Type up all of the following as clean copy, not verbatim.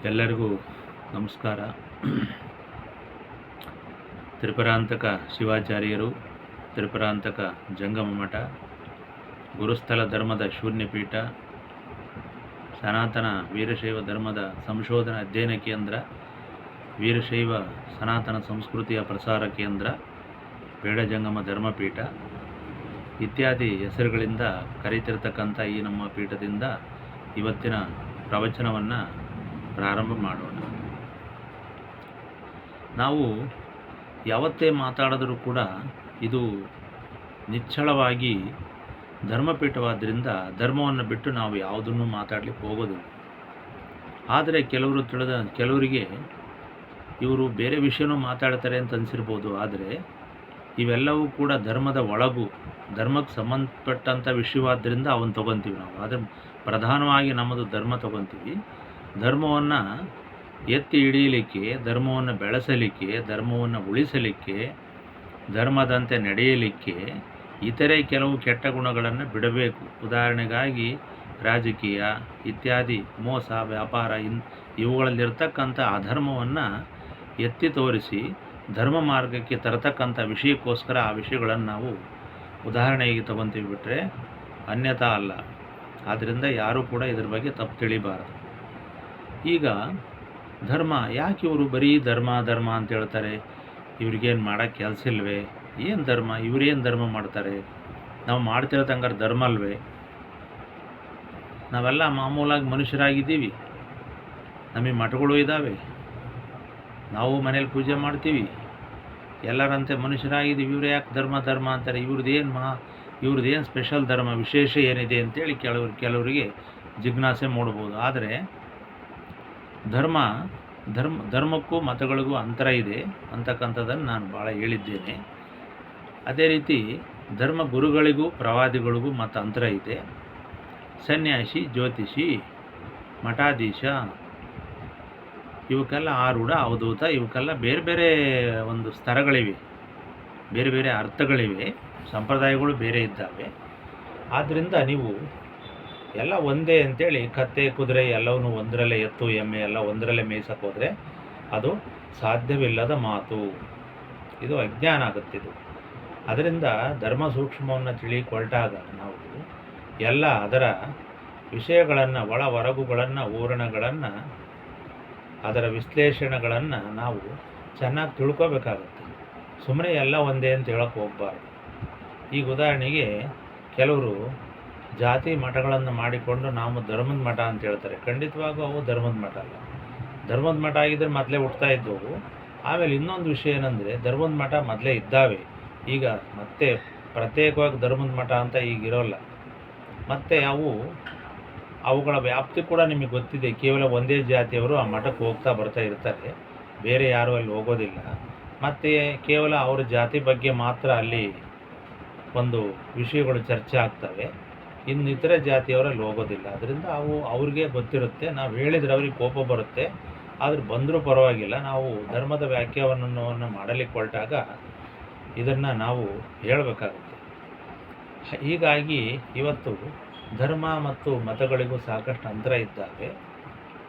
ಎಲ್ಲರಿಗೂ ನಮಸ್ಕಾರ. ತ್ರಿಪುರಾಂತಕ ಶಿವಾಚಾರ್ಯರು, ತ್ರಿಪುರಾಂತಕ ಜಂಗಮ ಮಠ, ಗುರುಸ್ಥಳ ಧರ್ಮದ ಶೂನ್ಯಪೀಠ, ಸನಾತನ ವೀರಶೈವ ಧರ್ಮದ ಸಂಶೋಧನಾ ಅಧ್ಯಯನ ಕೇಂದ್ರ, ವೀರಶೈವ ಸನಾತನ ಸಂಸ್ಕೃತಿಯ ಪ್ರಸಾರ ಕೇಂದ್ರ, ಬೇಡಜಂಗಮ ಧರ್ಮಪೀಠ ಇತ್ಯಾದಿ ಹೆಸರುಗಳಿಂದ ಕರೀತಿರ್ತಕ್ಕಂಥ ಈ ನಮ್ಮ ಪೀಠದಿಂದ ಇವತ್ತಿನ ಪ್ರವಚನವನ್ನು ಪ್ರಾರಂಭ ಮಾಡೋಣ. ನಾವು ಯಾವತ್ತೇ ಮಾತಾಡಿದರೂ ಕೂಡ ಇದು ನಿಚ್ಚಳವಾಗಿ ಧರ್ಮಪೀಠವಾದ್ದರಿಂದ ಧರ್ಮವನ್ನು ಬಿಟ್ಟು ನಾವು ಯಾವುದನ್ನು ಮಾತಾಡಲಿಕ್ಕೆ ಹೋಗೋದಿಲ್ಲ. ಆದರೆ ಕೆಲವರಿಗೆ ಇವರು ಬೇರೆ ವಿಷಯನೂ ಮಾತಾಡ್ತಾರೆ ಅಂತ ಅನಿಸಿರ್ಬೋದು. ಆದರೆ ಇವೆಲ್ಲವೂ ಕೂಡ ಧರ್ಮದ ಒಳಗು ಧರ್ಮಕ್ಕೆ ಸಂಬಂಧಪಟ್ಟಂಥ ವಿಷಯವಾದ್ದರಿಂದ ಅವನ್ನ ತೊಗೊತೀವಿ ನಾವು. ಆದರೆ ಪ್ರಧಾನವಾಗಿ ನಮ್ಮದು ಧರ್ಮ ತೊಗೊತೀವಿ. ಧರ್ಮವನ್ನು ಎತ್ತಿ ಹಿಡಿಯಲಿಕ್ಕೆ, ಧರ್ಮವನ್ನು ಬೆಳೆಸಲಿಕ್ಕೆ, ಧರ್ಮವನ್ನು ಉಳಿಸಲಿಕ್ಕೆ, ಧರ್ಮದಂತೆ ನಡೆಯಲಿಕ್ಕೆ ಇತರೆ ಕೆಲವು ಕೆಟ್ಟ ಗುಣಗಳನ್ನು ಬಿಡಬೇಕು. ಉದಾಹರಣೆಗಾಗಿ ರಾಜಕೀಯ ಇತ್ಯಾದಿ ಮೋಸ, ವ್ಯಾಪಾರ ಇವುಗಳಲ್ಲಿರ್ತಕ್ಕಂಥ ಅಧರ್ಮವನ್ನು ಎತ್ತಿ ತೋರಿಸಿ ಧರ್ಮ ಮಾರ್ಗಕ್ಕೆ ತರತಕ್ಕಂಥ ವಿಷಯಕ್ಕೋಸ್ಕರ ಆ ವಿಷಯಗಳನ್ನು ನಾವು ಉದಾಹರಣೆಗೆ ತಗೊತೀವಿ, ಬಿಟ್ಟರೆ ಅನ್ಯತಾ ಅಲ್ಲ. ಆದ್ದರಿಂದ ಯಾರೂ ಕೂಡ ಇದ್ರ ಬಗ್ಗೆ ತಪ್ಪು ತಿಳಿಬಾರದು. ಈಗ ಧರ್ಮ ಯಾಕೆ ಇವರು ಬರೀ ಧರ್ಮ ಧರ್ಮ ಅಂತ ಹೇಳ್ತಾರೆ? ಇವ್ರಿಗೇನು ಮಾಡೋಕ್ಕೆ ಕೆಲಸ ಇಲ್ವೇ? ಏನು ಧರ್ಮ? ಇವರೇನು ಧರ್ಮ ಮಾಡ್ತಾರೆ? ನಾವು ಮಾಡ್ತಿರೋದಂಗಾರೆ ಧರ್ಮ ಅಲ್ವೇ? ನಾವೆಲ್ಲ ಮಾಮೂಲಾಗಿ ಮನುಷ್ಯರಾಗಿದ್ದೀವಿ, ನಮಗೆ ಮಠಗಳು ಇದ್ದಾವೆ, ನಾವು ಮನೇಲಿ ಪೂಜೆ ಮಾಡ್ತೀವಿ, ಎಲ್ಲರಂತೆ ಮನುಷ್ಯರಾಗಿದ್ದೀವಿ. ಇವ್ರು ಯಾಕೆ ಧರ್ಮ ಧರ್ಮ ಅಂತಾರೆ? ಇವ್ರದ್ದೇನು ಸ್ಪೆಷಲ್ ಧರ್ಮ, ವಿಶೇಷ ಏನಿದೆ ಅಂತೇಳಿ ಕೆಲವರಿಗೆ ಜಿಜ್ಞಾಸೆ ಮೂಡ್ಬೋದು. ಆದರೆ ಧರ್ಮಕ್ಕೂ ಮತಗಳಿಗೂ ಅಂತರ ಇದೆ ಅಂತಕ್ಕಂಥದ್ದನ್ನು ನಾನು ಭಾಳ ಹೇಳಿದ್ದೇನೆ. ಅದೇ ರೀತಿ ಧರ್ಮ ಗುರುಗಳಿಗೂ ಪ್ರವಾದಿಗಳಿಗೂ ಮತ್ತು ಅಂತರ ಇದೆ. ಸನ್ಯಾಸಿ, ಜ್ಯೋತಿಷಿ, ಮಠಾಧೀಶ ಇವಕ್ಕೆಲ್ಲ ಆರೂಢ, ಅವಧೂತ, ಇವಕ್ಕೆಲ್ಲ ಬೇರೆ ಬೇರೆ ಒಂದು ಸ್ತರಗಳಿವೆ, ಬೇರೆ ಬೇರೆ ಅರ್ಥಗಳಿವೆ, ಸಂಪ್ರದಾಯಗಳು ಬೇರೆ ಇದ್ದಾವೆ. ಆದ್ದರಿಂದ ನೀವು ಎಲ್ಲ ಒಂದೇ ಅಂತೇಳಿ ಕತ್ತೆ ಕುದುರೆ ಎಲ್ಲವನ್ನೂ ಒಂದರಲ್ಲೇ, ಎತ್ತು ಎಮ್ಮೆ ಎಲ್ಲ ಒಂದರಲ್ಲೇ ಮೇಯ್ಸಕ್ಕೆ ಹೋದರೆ ಅದು ಸಾಧ್ಯವಿಲ್ಲದ ಮಾತು. ಇದು ಅಜ್ಞಾನ ಆಗುತ್ತಿದ್ದು. ಅದರಿಂದ ಧರ್ಮ ಸೂಕ್ಷ್ಮವನ್ನು ತಿಳಿಕೊಳ್ಟಾಗ ನಾವು ಎಲ್ಲ ಅದರ ವಿಷಯಗಳನ್ನು, ಒಳ ಹೊರಗುಗಳನ್ನು, ಊರಣಗಳನ್ನು, ಅದರ ವಿಶ್ಲೇಷಣೆಗಳನ್ನು ನಾವು ಚೆನ್ನಾಗಿ ತಿಳ್ಕೋಬೇಕಾಗುತ್ತೆ. ಸುಮ್ಮನೆ ಎಲ್ಲ ಒಂದೇ ಅಂತ ಹೇಳೋಕ್ಕೆ ಹೋಗಬಾರ್ದು. ಈಗ ಉದಾಹರಣೆಗೆ ಕೆಲವರು ಜಾತಿ ಮಠಗಳನ್ನು ಮಾಡಿಕೊಂಡು ನಾವು ಧರ್ಮದ ಮಠ ಅಂತ ಹೇಳ್ತಾರೆ. ಖಂಡಿತವಾಗೂ ಅವು ಧರ್ಮದ ಮಠ ಅಲ್ಲ. ಧರ್ಮದ ಮಠ ಆಗಿದ್ದರೆ ಮೊದಲೇ ಹುಡ್ತಾ ಇದ್ದವು. ಆಮೇಲೆ ಇನ್ನೊಂದು ವಿಷಯ ಏನಂದರೆ, ಧರ್ಮದ ಮಠ ಮೊದಲೇ ಇದ್ದಾವೆ, ಈಗ ಮತ್ತೆ ಪ್ರತ್ಯೇಕವಾಗಿ ಧರ್ಮದ ಮಠ ಅಂತ ಈಗಿರೋಲ್ಲ. ಮತ್ತು ಅವುಗಳ ವ್ಯಾಪ್ತಿ ಕೂಡ ನಿಮಗೆ ಗೊತ್ತಿದೆ. ಕೇವಲ ಒಂದೇ ಜಾತಿಯವರು ಆ ಮಠಕ್ಕೆ ಹೋಗ್ತಾ ಬರ್ತಾ ಇರ್ತಾರೆ, ಬೇರೆ ಯಾರೂ ಅಲ್ಲಿ ಹೋಗೋದಿಲ್ಲ. ಮತ್ತು ಕೇವಲ ಅವ್ರ ಜಾತಿ ಬಗ್ಗೆ ಮಾತ್ರ ಅಲ್ಲಿ ಒಂದು ವಿಷಯಗಳು ಚರ್ಚೆ ಆಗ್ತವೆ, ಇನ್ನು ಇತರೆ ಜಾತಿಯವರಲ್ಲಿ ಹೋಗೋದಿಲ್ಲ. ಅದರಿಂದ ಅವ್ರಿಗೆ ಗೊತ್ತಿರುತ್ತೆ. ನಾವು ಹೇಳಿದರೆ ಅವ್ರಿಗೆ ಕೋಪ ಬರುತ್ತೆ, ಆದರೆ ಬಂದರೂ ಪರವಾಗಿಲ್ಲ. ನಾವು ಧರ್ಮದ ವ್ಯಾಖ್ಯಾನವನ್ನು ಮಾಡಲಿಕ್ಕೆ ಹೊರಟಾಗ ಇದನ್ನು ನಾವು ಹೇಳಬೇಕಾಗುತ್ತೆ. ಹೀಗಾಗಿ ಇವತ್ತು ಧರ್ಮ ಮತ್ತು ಮತಗಳಿಗೂ ಸಾಕಷ್ಟು ಅಂತರ ಇದ್ದಾವೆ,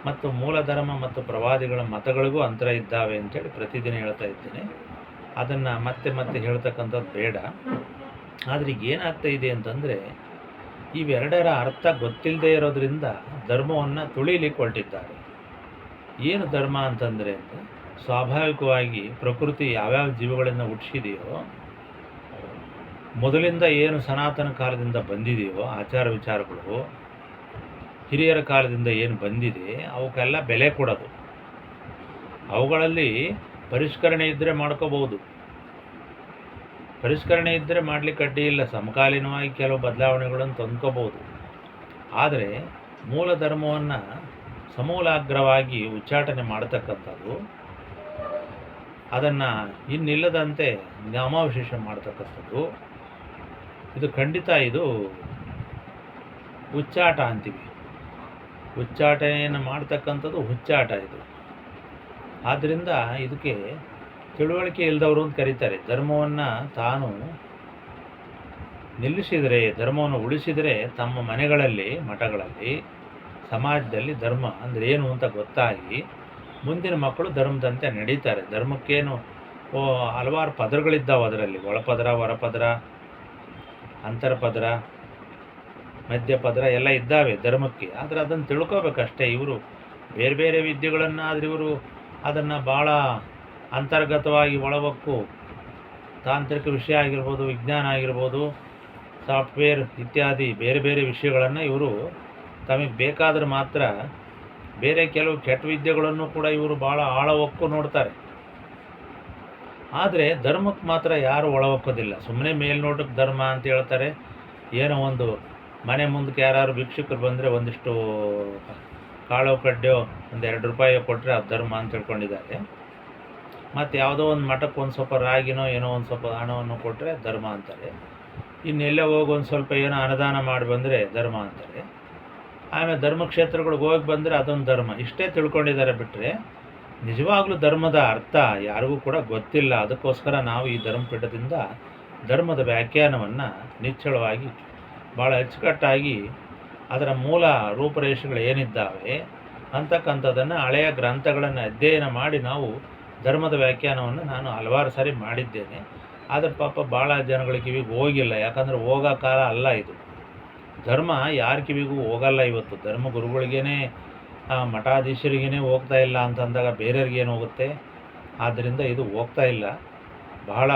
ಮತ್ತು ಮೂಲ ಧರ್ಮ ಮತ್ತು ಪ್ರವಾದಿಗಳ ಮತಗಳಿಗೂ ಅಂತರ ಇದ್ದಾವೆ ಅಂತೇಳಿ ಪ್ರತಿದಿನ ಹೇಳ್ತಾ ಇದ್ದೇನೆ. ಅದನ್ನು ಮತ್ತೆ ಮತ್ತೆ ಹೇಳ್ತಕ್ಕಂಥದ್ದು ಬೇಡ. ಆದರೆ ಈಗ ಏನಾಗ್ತಾ ಇದೆ ಅಂತಂದರೆ, ಇವೆರಡರ ಅರ್ಥ ಗೊತ್ತಿಲ್ಲದೆ ಇರೋದ್ರಿಂದ ಧರ್ಮವನ್ನು ತುಳಿಲಿಕ್ಕೆ ಹೊರಟಿದ್ದಾರೆ. ಏನು ಧರ್ಮ ಅಂತಂದರೆ, ಸ್ವಾಭಾವಿಕವಾಗಿ ಪ್ರಕೃತಿ ಯಾವ್ಯಾವ ಜೀವಗಳನ್ನು ಹುಟ್ಟಿಸಿದೆಯೋ, ಮೊದಲಿಂದ ಏನು ಸನಾತನ ಕಾಲದಿಂದ ಬಂದಿದೆಯೋ ಆಚಾರ ವಿಚಾರಗಳು, ಹಿರಿಯರ ಕಾಲದಿಂದ ಏನು ಬಂದಿದೆ ಅವಕ್ಕೆಲ್ಲ ಬೆಲೆ ಕೊಡೋದು. ಅವುಗಳಲ್ಲಿ ಪರಿಷ್ಕರಣೆ ಇದ್ದರೆ ಮಾಡ್ಕೋಬಹುದು, ಪರಿಷ್ಕರಣೆ ಇದ್ದರೆ ಮಾಡಲಿಕ್ಕೆ ಅಡ್ಡಿ ಇಲ್ಲ. ಸಮಕಾಲೀನವಾಗಿ ಕೆಲವು ಬದಲಾವಣೆಗಳನ್ನು ತಂದ್ಕೋಬೋದು. ಆದರೆ ಮೂಲ ಧರ್ಮವನ್ನು ಸಮೂಲಾಗ್ರವಾಗಿ ಉಚ್ಚಾಟನೆ ಮಾಡ್ತಕ್ಕಂಥದ್ದು, ಅದನ್ನು ಇನ್ನಿಲ್ಲದಂತೆ ನಾಮಾವಶೇಷ ಮಾಡ್ತಕ್ಕಂಥದ್ದು, ಇದು ಖಂಡಿತ ಇದು ಹುಚ್ಚಾಟ ಅಂತೀವಿ. ಉಚ್ಚಾಟನೆಯನ್ನು ಮಾಡ್ತಕ್ಕಂಥದ್ದು ಹುಚ್ಚಾಟ ಇದು. ಆದ್ದರಿಂದ ಇದಕ್ಕೆ ತಿಳುವಳಿಕೆ ಇಲ್ಲದವರು ಅಂತ ಕರೀತಾರೆ. ಧರ್ಮವನ್ನು ತಾನು ನಿಲ್ಲಿಸಿದರೆ, ಧರ್ಮವನ್ನು ಉಳಿಸಿದರೆ ತಮ್ಮ ಮನೆಗಳಲ್ಲಿ, ಮಠಗಳಲ್ಲಿ ಸಮಾಜದಲ್ಲಿ ಧರ್ಮ ಅಂದರೆ ಏನು ಅಂತ ಗೊತ್ತಾಗಿ ಮುಂದಿನ ಮಕ್ಕಳು ಧರ್ಮದಂತೆ ನಡೀತಾರೆ. ಧರ್ಮಕ್ಕೇನು ಹಲವಾರು ಪದರಗಳಿದ್ದಾವೆ ಅದರಲ್ಲಿ, ಒಳಪದರ, ಹೊರಪದರ, ಅಂತರ್ಪದರ, ಮಧ್ಯಪದರ ಎಲ್ಲ ಇದ್ದಾವೆ ಧರ್ಮಕ್ಕೆ. ಆದರೆ ಅದನ್ನು ತಿಳ್ಕೋಬೇಕಷ್ಟೇ. ಇವರು ಬೇರೆ ಬೇರೆ ವಿದ್ಯೆಗಳನ್ನು ಆದರೆ ಇವರು ಅದನ್ನು ಭಾಳ ಅಂತರ್ಗತವಾಗಿ ಒಳವಕ್ಕು ತಾಂತ್ರಿಕ ವಿಷಯ ಆಗಿರ್ಬೋದು, ವಿಜ್ಞಾನ ಆಗಿರ್ಬೋದು, ಸಾಫ್ಟ್ವೇರ್ ಇತ್ಯಾದಿ ಬೇರೆ ಬೇರೆ ವಿಷಯಗಳನ್ನು ಇವರು ತಮಗೆ ಬೇಕಾದರೆ ಮಾತ್ರ, ಬೇರೆ ಕೆಲವು ಕೆಟ್ಟ ವಿದ್ಯೆಗಳನ್ನು ಕೂಡ ಇವರು ಭಾಳ ಆಳವಕ್ಕು ನೋಡ್ತಾರೆ. ಆದರೆ ಧರ್ಮಕ್ಕೆ ಮಾತ್ರ ಯಾರು ಒಳವಕ್ಕೋದಿಲ್ಲ. ಸುಮ್ಮನೆ ಮೇಲ್ನೋಟಕ್ಕೆ ಧರ್ಮ ಅಂತ ಹೇಳ್ತಾರೆ. ಏನೋ ಒಂದು ಮನೆ ಮುಂದಕ್ಕೆ ಯಾರು ಭಿಕ್ಷುಕರು ಬಂದರೆ ಒಂದಿಷ್ಟು ಕಾಳೋ ಕಡ್ಡೋ ಒಂದು 2 ರೂಪಾಯಿ ಕೊಟ್ಟರೆ ಅದು ಧರ್ಮ ಅಂತ ತಿಳ್ಕೊಂಡಿದ್ದಾರೆ. ಮತ್ತು ಯಾವುದೋ ಒಂದು ಮಠಕ್ಕೆ ಒಂದು ಸ್ವಲ್ಪ ರಾಗಿನೋ ಏನೋ ಒಂದು ಸ್ವಲ್ಪ ಹಣವನ್ನು ಕೊಟ್ಟರೆ ಧರ್ಮ ಅಂತಾರೆ. ಇನ್ನೆಲ್ಲೇ ಹೋಗಿ ಒಂದು ಸ್ವಲ್ಪ ಏನೋ ಅನುದಾನ ಮಾಡಿ ಬಂದರೆ ಧರ್ಮ ಅಂತಾರೆ. ಆಮೇಲೆ ಧರ್ಮಕ್ಷೇತ್ರಗಳಿಗೆ ಹೋಗಿ ಬಂದರೆ ಅದೊಂದು ಧರ್ಮ. ಇಷ್ಟೇ ತಿಳ್ಕೊಂಡಿದ್ದಾರೆ ಬಿಟ್ಟರೆ ನಿಜವಾಗ್ಲೂ ಧರ್ಮದ ಅರ್ಥ ಯಾರಿಗೂ ಕೂಡ ಗೊತ್ತಿಲ್ಲ. ಅದಕ್ಕೋಸ್ಕರ ನಾವು ಈ ಧರ್ಮಪೀಠದಿಂದ ಧರ್ಮದ ವ್ಯಾಖ್ಯಾನವನ್ನು ನಿಚ್ಚಳವಾಗಿ ಭಾಳ ಅಚ್ಚುಕಟ್ಟಾಗಿ ಅದರ ಮೂಲ ರೂಪರೇಷೆಗಳು ಏನಿದ್ದಾವೆ ಅಂತಕ್ಕಂಥದ್ದನ್ನು ಹಳೆಯ ಗ್ರಂಥಗಳನ್ನು ಅಧ್ಯಯನ ಮಾಡಿ ನಾವು ಧರ್ಮದ ವ್ಯಾಖ್ಯಾನವನ್ನು ನಾನು ಹಲವಾರು ಸಾರಿ ಮಾಡಿದ್ದೇನೆ. ಆದರೆ ಪಾಪ ಭಾಳ ಜನಗಳ ಕಿವಿಗೆ ಹೋಗಿಲ್ಲ. ಯಾಕಂದರೆ ಹೋಗೋ ಕಾಲ ಅಲ್ಲ ಇದು. ಧರ್ಮ ಯಾರ ಕಿವಿಗೂ ಹೋಗಲ್ಲ ಇವತ್ತು. ಧರ್ಮ ಗುರುಗಳಿಗೇ ಮಠಾಧೀಶರಿಗೇ ಹೋಗ್ತಾ ಇಲ್ಲ ಅಂತಂದಾಗ ಬೇರೆಯವ್ರಿಗೇನು ಹೋಗುತ್ತೆ? ಆದ್ದರಿಂದ ಇದು ಹೋಗ್ತಾ ಇಲ್ಲ. ಬಹಳ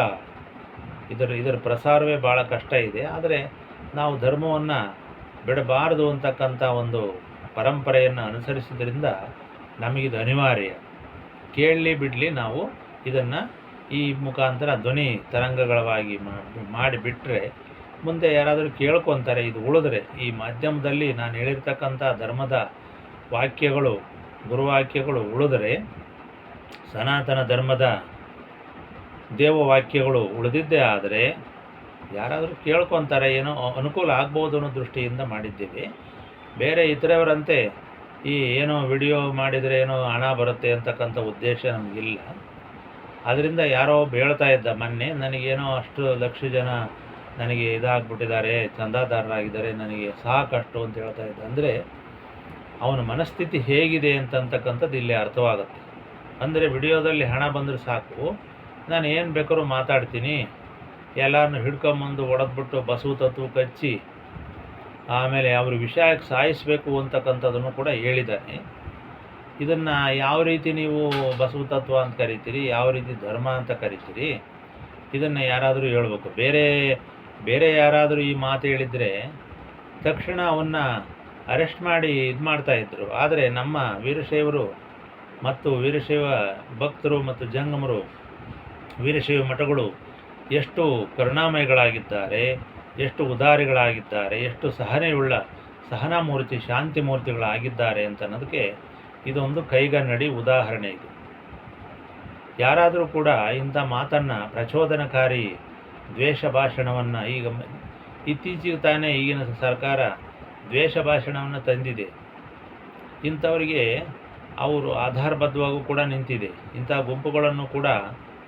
ಇದರ ಪ್ರಸಾರವೇ ಭಾಳ ಕಷ್ಟ ಇದೆ. ಆದರೆ ನಾವು ಧರ್ಮವನ್ನು ಬಿಡಬಾರದು ಅಂತಕ್ಕಂಥ ಒಂದು ಪರಂಪರೆಯನ್ನು ಅನುಸರಿಸಿದ್ರಿಂದ ನಮಗಿದು ಅನಿವಾರ್ಯ. ಕೇಳಲಿ ಬಿಡಲಿ ನಾವು ಇದನ್ನು ಈ ಮುಖಾಂತರ ಧ್ವನಿ ತರಂಗಗಳವಾಗಿ ಮಾಡಿಬಿಟ್ರೆ ಮುಂದೆ ಯಾರಾದರೂ ಕೇಳ್ಕೊತಾರೆ. ಇದು ಉಳಿದ್ರೆ ಈ ಮಾಧ್ಯಮದಲ್ಲಿ ನಾನು ಹೇಳಿರ್ತಕ್ಕಂಥ ಧರ್ಮದ ವಾಕ್ಯಗಳು, ಗುರುವಾಕ್ಯಗಳು ಉಳಿದ್ರೆ, ಸನಾತನ ಧರ್ಮದ ದೇವವಾಕ್ಯಗಳು ಉಳಿದಿದ್ದೇ ಆದರೆ ಯಾರಾದರೂ ಕೇಳ್ಕೊತಾರೆ, ಏನೋ ಅನುಕೂಲ ಆಗ್ಬೋದು ಅನ್ನೋ ದೃಷ್ಟಿಯಿಂದ ಮಾಡಿದ್ದೀವಿ. ಬೇರೆ ಇತರವರಂತೆ ಈ ಏನೋ ವಿಡಿಯೋ ಮಾಡಿದರೆ ಏನೋ ಹಣ ಬರುತ್ತೆ ಅಂತಕ್ಕಂಥ ಉದ್ದೇಶ ನಮಗಿಲ್ಲ. ಅದರಿಂದ ಯಾರೋ ಹೇಳ್ತಾ ಇದ್ದ ಮೊನ್ನೆ, ನನಗೇನೋ ಅಷ್ಟು ಲಕ್ಷ ಜನ ನನಗೆ ಇದಾಗ್ಬಿಟ್ಟಿದ್ದಾರೆ, ಚಂದಾದಾರರಾಗಿದ್ದಾರೆ, ನನಗೆ ಸಾಕಷ್ಟು ಅಂತ ಹೇಳ್ತಾ ಇದ್ದ. ಅಂದರೆ ಅವನ ಮನಸ್ಥಿತಿ ಹೇಗಿದೆ ಅಂತಕ್ಕಂಥದ್ದು ಇಲ್ಲಿ ಅರ್ಥವಾಗುತ್ತೆ. ಅಂದರೆ ವಿಡಿಯೋದಲ್ಲಿ ಹಣ ಬಂದರೆ ಸಾಕು, ನಾನು ಏನು ಬೇಕಾದ್ರೂ ಮಾತಾಡ್ತೀನಿ, ಎಲ್ಲರನ್ನೂ ಹಿಡ್ಕೊಂಬಂದು ಹೊಡೆದ್ಬಿಟ್ಟು ಬಸವ ತತ್ವಕ್ಕೆ ಹಚ್ಚಿ ಆಮೇಲೆ ಅವ್ರ ವಿಷಯಕ್ಕೆ ಸಾಯಿಸಬೇಕು ಅಂತಕ್ಕಂಥದ್ದನ್ನು ಕೂಡ ಹೇಳಿದ್ದಾನೆ. ಇದನ್ನು ಯಾವ ರೀತಿ ನೀವು ಬಸವ ತತ್ವ ಅಂತ ಕರಿತೀರಿ, ಯಾವ ರೀತಿ ಧರ್ಮ ಅಂತ ಕರಿತೀರಿ, ಇದನ್ನು ಯಾರಾದರೂ ಹೇಳ್ಬೇಕು. ಬೇರೆ ಯಾರಾದರೂ ಈ ಮಾತು ಹೇಳಿದರೆ ತಕ್ಷಣ ಅವನ್ನು ಅರೆಸ್ಟ್ ಮಾಡಿ ಇದು ಮಾಡ್ತಾಯಿದ್ರು. ಆದರೆ ನಮ್ಮ ವೀರಶೈವರು ಮತ್ತು ವೀರಶೈವ ಭಕ್ತರು ಮತ್ತು ಜಂಗಮರು, ವೀರಶೈವ ಮಠಗಳು ಎಷ್ಟು ಕರುಣಾಮಯಗಳಾಗಿದ್ದಾರೆ, ಎಷ್ಟು ಉದಾರಿಗಳಾಗಿದ್ದಾರೆ, ಎಷ್ಟು ಸಹನಾಮೂರ್ತಿ, ಶಾಂತಿ ಮೂರ್ತಿಗಳಾಗಿದ್ದಾರೆ ಅಂತ ಅನ್ನೋದಕ್ಕೆ ಇದೊಂದು ಕೈಗನ್ನಡಿ ಉದಾಹರಣೆ. ಇದು ಯಾರಾದರೂ ಕೂಡ ಇಂಥ ಮಾತನ್ನು, ಪ್ರಚೋದನಕಾರಿ ದ್ವೇಷ ಭಾಷಣವನ್ನು, ಈಗ ಇತ್ತೀಚೆಗೆ ತಾನೇ ಈಗಿನ ಸರ್ಕಾರ ದ್ವೇಷ ಭಾಷಣವನ್ನು ತಂದಿದೆ. ಇಂಥವರಿಗೆ ಅವರು ಆಧಾರಬದ್ಧವಾಗೂ ಕೂಡ ನಿಂತಿದೆ. ಇಂಥ ಗುಂಪುಗಳನ್ನು ಕೂಡ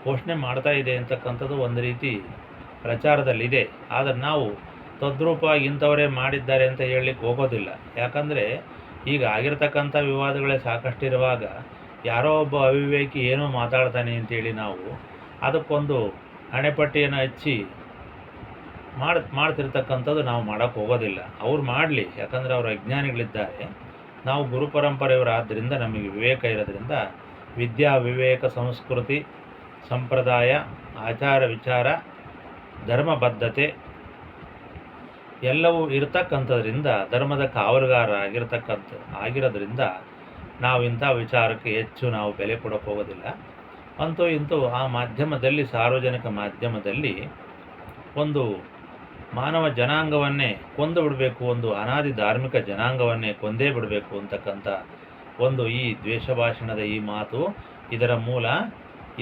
ಪೋಷಣೆ ಮಾಡ್ತಾ ಇದೆ ಅಂತಕ್ಕಂಥದ್ದು ಒಂದು ರೀತಿ ಪ್ರಚಾರದಲ್ಲಿದೆ. ಆದರೆ ನಾವು ತದ್ರೂಪವಾಗಿ ಇಂಥವರೇ ಮಾಡಿದ್ದಾರೆ ಅಂತ ಹೇಳಲಿಕ್ಕೆ ಹೋಗೋದಿಲ್ಲ. ಯಾಕಂದರೆ ಈಗ ಆಗಿರ್ತಕ್ಕಂಥ ವಿವಾದಗಳೇ ಸಾಕಷ್ಟಿರುವಾಗ ಯಾರೋ ಒಬ್ಬ ಅವಿವೇಕಿ ಏನೋ ಮಾತಾಡ್ತಾನೆ ಅಂತೇಳಿ ನಾವು ಅದಕ್ಕೊಂದು ಹಣೆಪಟ್ಟಿಯನ್ನು ಹಚ್ಚಿ ಮಾಡ್ತಿರ್ತಕ್ಕಂಥದ್ದು ನಾವು ಮಾಡೋಕ್ಕೆ ಹೋಗೋದಿಲ್ಲ. ಅವ್ರು ಮಾಡಲಿ, ಯಾಕಂದರೆ ಅವರು ಅಜ್ಞಾನಿಗಳಿದ್ದಾರೆ. ನಾವು ಗುರು ಪರಂಪರೆಯವರಾದ್ದರಿಂದ ನಮಗೆ ವಿವೇಕ ಇರೋದ್ರಿಂದ ವಿದ್ಯಾ, ವಿವೇಕ, ಸಂಸ್ಕೃತಿ, ಸಂಪ್ರದಾಯ, ಆಚಾರ ವಿಚಾರ, ಧರ್ಮಬದ್ಧತೆ ಎಲ್ಲವೂ ಇರತಕ್ಕಂಥದ್ರಿಂದ, ಧರ್ಮದ ಕಾವಲುಗಾರ ಆಗಿರೋದ್ರಿಂದ ನಾವು ಇಂಥ ವಿಚಾರಕ್ಕೆ ಹೆಚ್ಚು ನಾವು ಬೆಲೆ ಕೊಡೋಕ್ಕೆ ಹೋಗೋದಿಲ್ಲ. ಅಂತೂ ಇಂತೂ ಆ ಮಾಧ್ಯಮದಲ್ಲಿ, ಸಾರ್ವಜನಿಕ ಮಾಧ್ಯಮದಲ್ಲಿ ಒಂದು ಮಾನವ ಜನಾಂಗವನ್ನೇ ಕೊಂದು ಬಿಡಬೇಕು, ಒಂದು ಅನಾದಿ ಧಾರ್ಮಿಕ ಜನಾಂಗವನ್ನೇ ಕೊಂದೇ ಬಿಡಬೇಕು ಅಂತಕ್ಕಂಥ ಒಂದು ಈ ದ್ವೇಷ ಭಾಷಣದ ಈ ಮಾತು, ಇದರ ಮೂಲ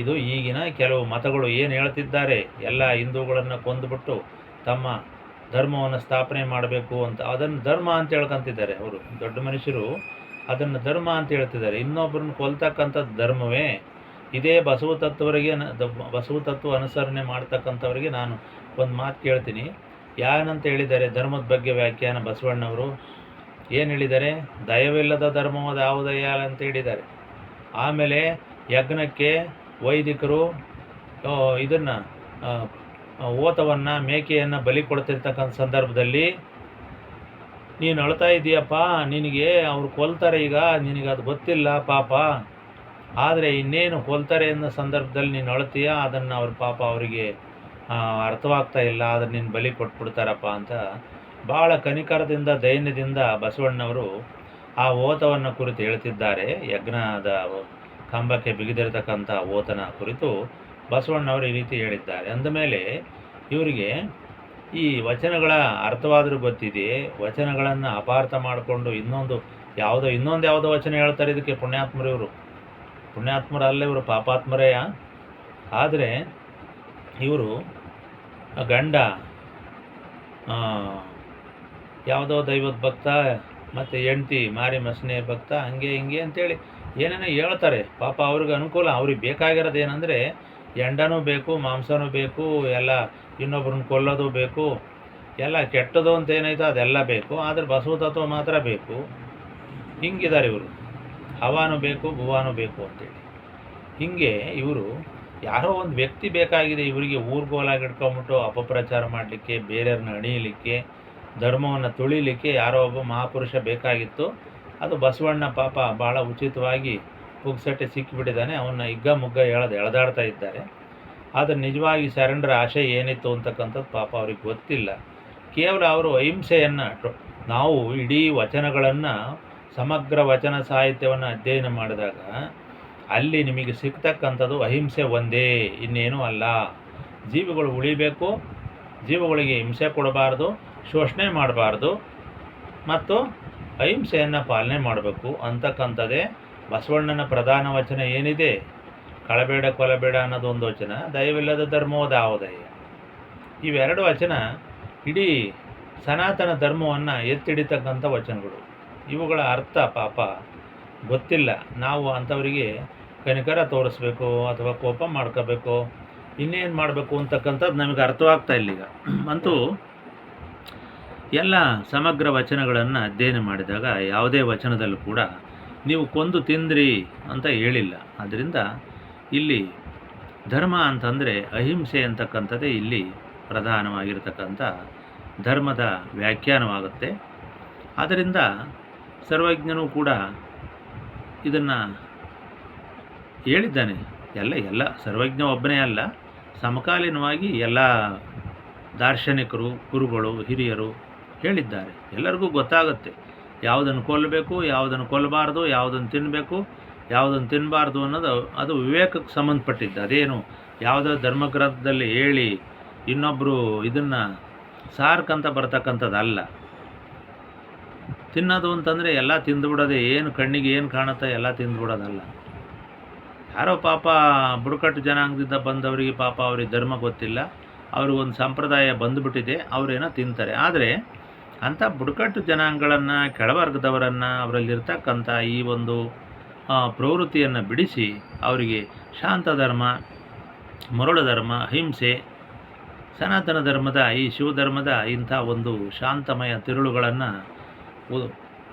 ಇದು. ಈಗಿನ ಕೆಲವು ಮತಗಳು ಏನು ಹೇಳ್ತಿದ್ದಾರೆ, ಎಲ್ಲ ಹಿಂದೂಗಳನ್ನು ಕೊಂದುಬಿಟ್ಟು ತಮ್ಮ ಧರ್ಮವನ್ನು ಸ್ಥಾಪನೆ ಮಾಡಬೇಕು ಅಂತ, ಅದನ್ನು ಧರ್ಮ ಅಂತ ಹೇಳ್ಕೊಂತಿದ್ದಾರೆ. ಅವರು ದೊಡ್ಡ ಮನುಷ್ಯರು ಅದನ್ನು ಧರ್ಮ ಅಂತ ಹೇಳ್ತಿದ್ದಾರೆ. ಇನ್ನೊಬ್ಬರನ್ನು ಕೊಲ್ತಕ್ಕಂಥದ್ದು ಧರ್ಮವೇ? ಇದೇ ಬಸವ ತತ್ವ ಅನುಸರಣೆ ಮಾಡ್ತಕ್ಕಂಥವ್ರಿಗೆ ನಾನು ಒಂದು ಮಾತು ಕೇಳ್ತೀನಿ. ಏನಂತ ಹೇಳಿದ್ದಾರೆ ಧರ್ಮದ ಬಗ್ಗೆ ವ್ಯಾಖ್ಯಾನ ಬಸವಣ್ಣವರು? ಏನು ಹೇಳಿದ್ದಾರೆ? ದಯವಿಲ್ಲದ ಧರ್ಮವಾದ ಯಾವುದಯ್ಯ ಅಂತ ಹೇಳಿದ್ದಾರೆ. ಆಮೇಲೆ ಯಜ್ಞಕ್ಕೆ ವೈದಿಕರು ಇದನ್ನು ಓತವನ್ನು ಮೇಕೆಯನ್ನು ಬಲಿ ಕೊಡ್ತಿರ್ತಕ್ಕಂಥ ಸಂದರ್ಭದಲ್ಲಿ ನೀನು ಅಳ್ತಾ ಇದ್ದೀಯಪ್ಪ, ನಿನಗೆ ಅವ್ರು ಕೊಲ್ತಾರೆ, ಈಗ ನಿನಗೆ ಅದು ಗೊತ್ತಿಲ್ಲ ಪಾಪ, ಆದರೆ ಇನ್ನೇನು ಕೊಲ್ತಾರೆ ಅನ್ನೋ ಸಂದರ್ಭದಲ್ಲಿ ನೀನು ಅಳ್ತೀಯ, ಅದನ್ನು ಅವ್ರ ಪಾಪ ಅವರಿಗೆ ಅರ್ಥವಾಗ್ತಾ ಇಲ್ಲ, ಅದನ್ನು ನೀನು ಬಲಿ ಕೊಟ್ಬಿಡ್ತಾರಪ್ಪ ಅಂತ ಭಾಳ ಕನಿಕರದಿಂದ ದೈನ್ಯದಿಂದ ಬಸವಣ್ಣವರು ಆ ಓತವನ್ನು ಕುರಿತು ಹೇಳ್ತಿದ್ದಾರೆ. ಯಜ್ಞದ ಕಂಬಕ್ಕೆ ಬಿಗಿದಿರತಕ್ಕಂಥ ಓತನ ಕುರಿತು ಬಸವಣ್ಣವರು ಈ ರೀತಿ ಹೇಳಿದ್ದಾರೆ. ಅಂದಮೇಲೆ ಇವರಿಗೆ ಈ ವಚನಗಳ ಅರ್ಥವಾದರೂ ಗೊತ್ತಿದೆ, ವಚನಗಳನ್ನು ಅಪಾರ್ಥ ಮಾಡಿಕೊಂಡು ಇನ್ನೊಂದು ಯಾವುದೋ ವಚನ ಹೇಳ್ತಾರೆ. ಇದಕ್ಕೆ ಪುಣ್ಯಾತ್ಮರು ಇವರು, ಪುಣ್ಯಾತ್ಮರಲ್ಲ ಇವರು, ಪಾಪಾತ್ಮರೆಯ. ಆದರೆ ಇವರು ಗಂಡ ಯಾವುದೋ ದೈವದ ಭಕ್ತ ಮತ್ತು ಹೆಂಡ್ತಿ ಮಾರಿ ಮಸನೆ ಭಕ್ತ, ಹಂಗೆ ಹಿಂಗೆ ಅಂತೇಳಿ ಏನೇನೋ ಹೇಳ್ತಾರೆ. ಪಾಪ ಅವ್ರಿಗೆ ಅನುಕೂಲ, ಅವ್ರಿಗೆ ಬೇಕಾಗಿರೋದು ಏನಂದರೆ ಎಂಡನೂ ಬೇಕು, ಮಾಂಸನೂ ಬೇಕು, ಎಲ್ಲ ಇನ್ನೊಬ್ರನ್ನ ಕೊಲ್ಲೋದು ಬೇಕು, ಎಲ್ಲ ಕೆಟ್ಟದು ಅಂತ ಏನಾಯ್ತು ಅದೆಲ್ಲ ಬೇಕು, ಆದರೆ ಬಸವ ತತ್ವ ಮಾತ್ರ ಬೇಕು. ಹಿಂಗಿದ್ದಾರೆ ಇವರು, ಹವಾನು ಬೇಕು ಭುವಾನು ಬೇಕು ಅಂತೇಳಿ. ಹೀಗೆ ಇವರು ಯಾರೋ ಒಂದು ವ್ಯಕ್ತಿ ಬೇಕಾಗಿದೆ ಇವರಿಗೆ ಊರ್ಗೋಲಾಗಿ ಇಟ್ಕೊಂಬಿಟ್ಟು ಅಪಪ್ರಚಾರ ಮಾಡಲಿಕ್ಕೆ, ಬೇರೆಯವ್ರನ್ನ ಅಣಿಯಲಿಕ್ಕೆ, ಧರ್ಮವನ್ನು ತುಳಿಲಿಕ್ಕೆ ಯಾರೋ ಒಬ್ಬ ಮಹಾಪುರುಷ ಬೇಕಾಗಿತ್ತು. ಅದು ಬಸವಣ್ಣ ಪಾಪ ಭಾಳ ಉಚಿತವಾಗಿ ಪುಗ್ಸಟ್ಟೆ ಸಿಕ್ಕಿಬಿಟ್ಟಿದ್ದಾನೆ. ಅವನ್ನ ಹಿಗ್ಗ ಮುಗ್ಗ ಎಳೆದಾಡ್ತಾ ಇದ್ದಾರೆ. ಆದರೆ ನಿಜವಾಗಿ ಶರಣರ ಆಶಯ ಏನಿತ್ತು ಅಂತಕ್ಕಂಥದ್ದು ಪಾಪ ಅವ್ರಿಗೆ ಗೊತ್ತಿಲ್ಲ. ಕೇವಲ ಅವರು ಅಹಿಂಸೆಯನ್ನು ನಾವು ಇಡೀ ವಚನಗಳನ್ನು ಸಮಗ್ರ ವಚನ ಸಾಹಿತ್ಯವನ್ನು ಅಧ್ಯಯನ ಮಾಡಿದಾಗ ಅಲ್ಲಿ ನಿಮಗೆ ಸಿಗ್ತಕ್ಕಂಥದ್ದು ಅಹಿಂಸೆ ಒಂದೇ, ಇನ್ನೇನೂ ಅಲ್ಲ. ಜೀವಿಗಳು ಉಳಿಬೇಕು, ಜೀವಗಳಿಗೆ ಹಿಂಸೆ ಕೊಡಬಾರ್ದು, ಶೋಷಣೆ ಮಾಡಬಾರ್ದು ಮತ್ತು ಅಹಿಂಸೆಯನ್ನು ಪಾಲನೆ ಮಾಡಬೇಕು ಅಂತಕ್ಕಂಥದ್ದೇ ಬಸವಣ್ಣನ ಪ್ರಧಾನ ವಚನ ಏನಿದೆ. ಕಳಬೇಡ ಕೊಲಬೇಡ ಅನ್ನೋದು ಒಂದು ವಚನ, ದಯವಿಲ್ಲದ ಧರ್ಮವಾದ ಯಾವುದಯ್ಯ. ಇವೆರಡು ವಚನ ಇಡೀ ಸನಾತನ ಧರ್ಮವನ್ನು ಎತ್ತಿಡಿತಕ್ಕಂಥ ವಚನಗಳು. ಇವುಗಳ ಅರ್ಥ ಪಾಪ ಗೊತ್ತಿಲ್ಲ. ನಾವು ಅಂಥವರಿಗೆ ಕನಿಕರ ತೋರಿಸ್ಬೇಕು ಅಥವಾ ಕೋಪ ಮಾಡ್ಕೋಬೇಕು, ಇನ್ನೇನು ಮಾಡಬೇಕು ಅಂತಕ್ಕಂಥದ್ದು ನಮಗೆ ಅರ್ಥವಾಗ್ತಾ ಇಲ್ಲೀಗ. ಅಂತೂ ಎಲ್ಲ ಸಮಗ್ರ ವಚನಗಳನ್ನು ಅಧ್ಯಯನ ಮಾಡಿದಾಗ ಯಾವುದೇ ವಚನದಲ್ಲೂ ಕೂಡ ನೀವು ಕೊಂದು ತಿಂದ್ರಿ ಅಂತ ಹೇಳಿಲ್ಲ. ಆದ್ದರಿಂದ ಇಲ್ಲಿ ಧರ್ಮ ಅಂತಂದರೆ ಅಹಿಂಸೆ ಅಂತಕ್ಕಂಥದ್ದೇ ಇಲ್ಲಿ ಪ್ರಧಾನವಾಗಿರ್ತಕ್ಕಂಥ ಧರ್ಮದ ವ್ಯಾಖ್ಯಾನವಾಗುತ್ತೆ. ಆದ್ದರಿಂದ ಸರ್ವಜ್ಞನೂ ಕೂಡ ಇದನ್ನು ಹೇಳಿದ್ದಾನೆ. ಎಲ್ಲ ಸರ್ವಜ್ಞ ಒಬ್ಬನೇ ಅಲ್ಲ, ಸಮಕಾಲೀನವಾಗಿ ಎಲ್ಲ ದಾರ್ಶನಿಕರು, ಗುರುಗಳು, ಹಿರಿಯರು ಹೇಳಿದ್ದಾರೆ. ಎಲ್ಲರಿಗೂ ಗೊತ್ತಾಗುತ್ತೆ ಯಾವುದನ್ನು ಕೊಲ್ಲಬೇಕು, ಯಾವುದನ್ನು ಕೊಲ್ಲಬಾರ್ದು, ಯಾವುದನ್ನು ತಿನ್ನಬೇಕು, ಯಾವುದನ್ನು ತಿನ್ನಬಾರ್ದು ಅನ್ನೋದು ಅದು ವಿವೇಕಕ್ಕೆ ಸಂಬಂಧಪಟ್ಟಿದ್ದು. ಅದೇನು ಯಾವುದೋ ಧರ್ಮಗ್ರಂಥದಲ್ಲಿ ಹೇಳಿ ಇನ್ನೊಬ್ಬರು ಇದನ್ನು ಸಾರ್ಕಂತ ಬರ್ತಕ್ಕಂಥದ್ದಲ್ಲ. ತಿನ್ನೋದು ಅಂತಂದರೆ ಎಲ್ಲ ತಿಂದುಬಿಡೋದೆ, ಏನು ಕಣ್ಣಿಗೆ ಏನು ಕಾಣುತ್ತೆ ಎಲ್ಲ ತಿಂದುಬಿಡೋದಲ್ಲ. ಯಾರೋ ಪಾಪ ಬುಡಕಟ್ಟು ಜನಾಂಗದಿಂದ ಬಂದವರಿಗೆ ಪಾಪ ಅವ್ರಿಗೆ ಧರ್ಮ ಗೊತ್ತಿಲ್ಲ, ಅವ್ರಿಗೊಂದು ಸಂಪ್ರದಾಯ ಬಂದುಬಿಟ್ಟಿದೆ, ಅವರೇನೋ ತಿಂತಾರೆ. ಆದರೆ ಅಂಥ ಬುಡಕಟ್ಟು ಜನಾಂಗಗಳನ್ನು, ಕೆಳವರ್ಗದವರನ್ನು, ಅವರಲ್ಲಿರ್ತಕ್ಕಂಥ ಈ ಒಂದು ಪ್ರವೃತ್ತಿಯನ್ನು ಬಿಡಿಸಿ ಅವರಿಗೆ ಶಾಂತ ಧರ್ಮ, ಮರಳು ಧರ್ಮ, ಅಹಿಂಸೆ, ಸನಾತನ ಧರ್ಮದ ಈ ಶಿವಧರ್ಮದ ಇಂಥ ಒಂದು ಶಾಂತಮಯ ತಿರುಳುಗಳನ್ನು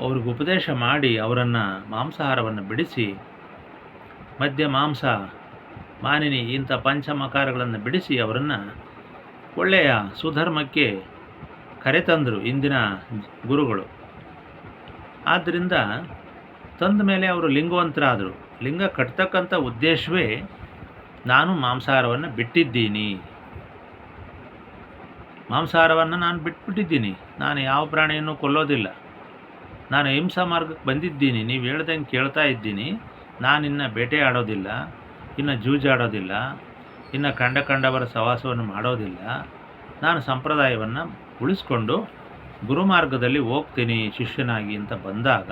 ಅವ್ರಿಗೆ ಉಪದೇಶ ಮಾಡಿ ಅವರನ್ನು ಮಾಂಸಾಹಾರವನ್ನು ಬಿಡಿಸಿ, ಮದ್ಯ ಮಾಂಸ ಮಾನಿನಿ ಇಂಥ ಪಂಚಮಕಾರಗಳನ್ನು ಬಿಡಿಸಿ ಅವರನ್ನು ಒಳ್ಳೆಯ ಸುಧರ್ಮಕ್ಕೆ ಕರೆತಂದರು ಇಂದಿನ ಗುರುಗಳು. ಆದ್ದರಿಂದ ತಂದ ಮೇಲೆ ಅವರು ಲಿಂಗವಂತರಾದರು. ಲಿಂಗ ಕಟ್ತಕ್ಕಂಥ ಉದ್ದೇಶವೇ ನಾನು ಮಾಂಸಾಹಾರವನ್ನು ಬಿಟ್ಟಿದ್ದೀನಿ, ಮಾಂಸಾಹಾರವನ್ನು ನಾನು ಬಿಟ್ಬಿಟ್ಟಿದ್ದೀನಿ, ನಾನು ಯಾವ ಪ್ರಾಣಿಯನ್ನು ಕೊಲ್ಲೋದಿಲ್ಲ, ನಾನು ಅಹಿಂಸಾ ಮಾರ್ಗಕ್ಕೆ ಬಂದಿದ್ದೀನಿ, ನೀವು ಹೇಳ್ದಂಗೆ ಕೇಳ್ತಾ ಇದ್ದೀನಿ, ನಾನಿನ್ನು ಬೇಟೆ ಆಡೋದಿಲ್ಲ, ಇನ್ನು ಜೂಜಾಡೋದಿಲ್ಲ, ಇನ್ನು ಕಂಡವರ ಸವಾಸವನ್ನು ಮಾಡೋದಿಲ್ಲ, ನಾನು ಸಂಪ್ರದಾಯವನ್ನು ಉಳಿಸ್ಕೊಂಡು ಗುರುಮಾರ್ಗದಲ್ಲಿ ಹೋಗ್ತೀನಿ ಶಿಷ್ಯನಾಗಿ ಅಂತ ಬಂದಾಗ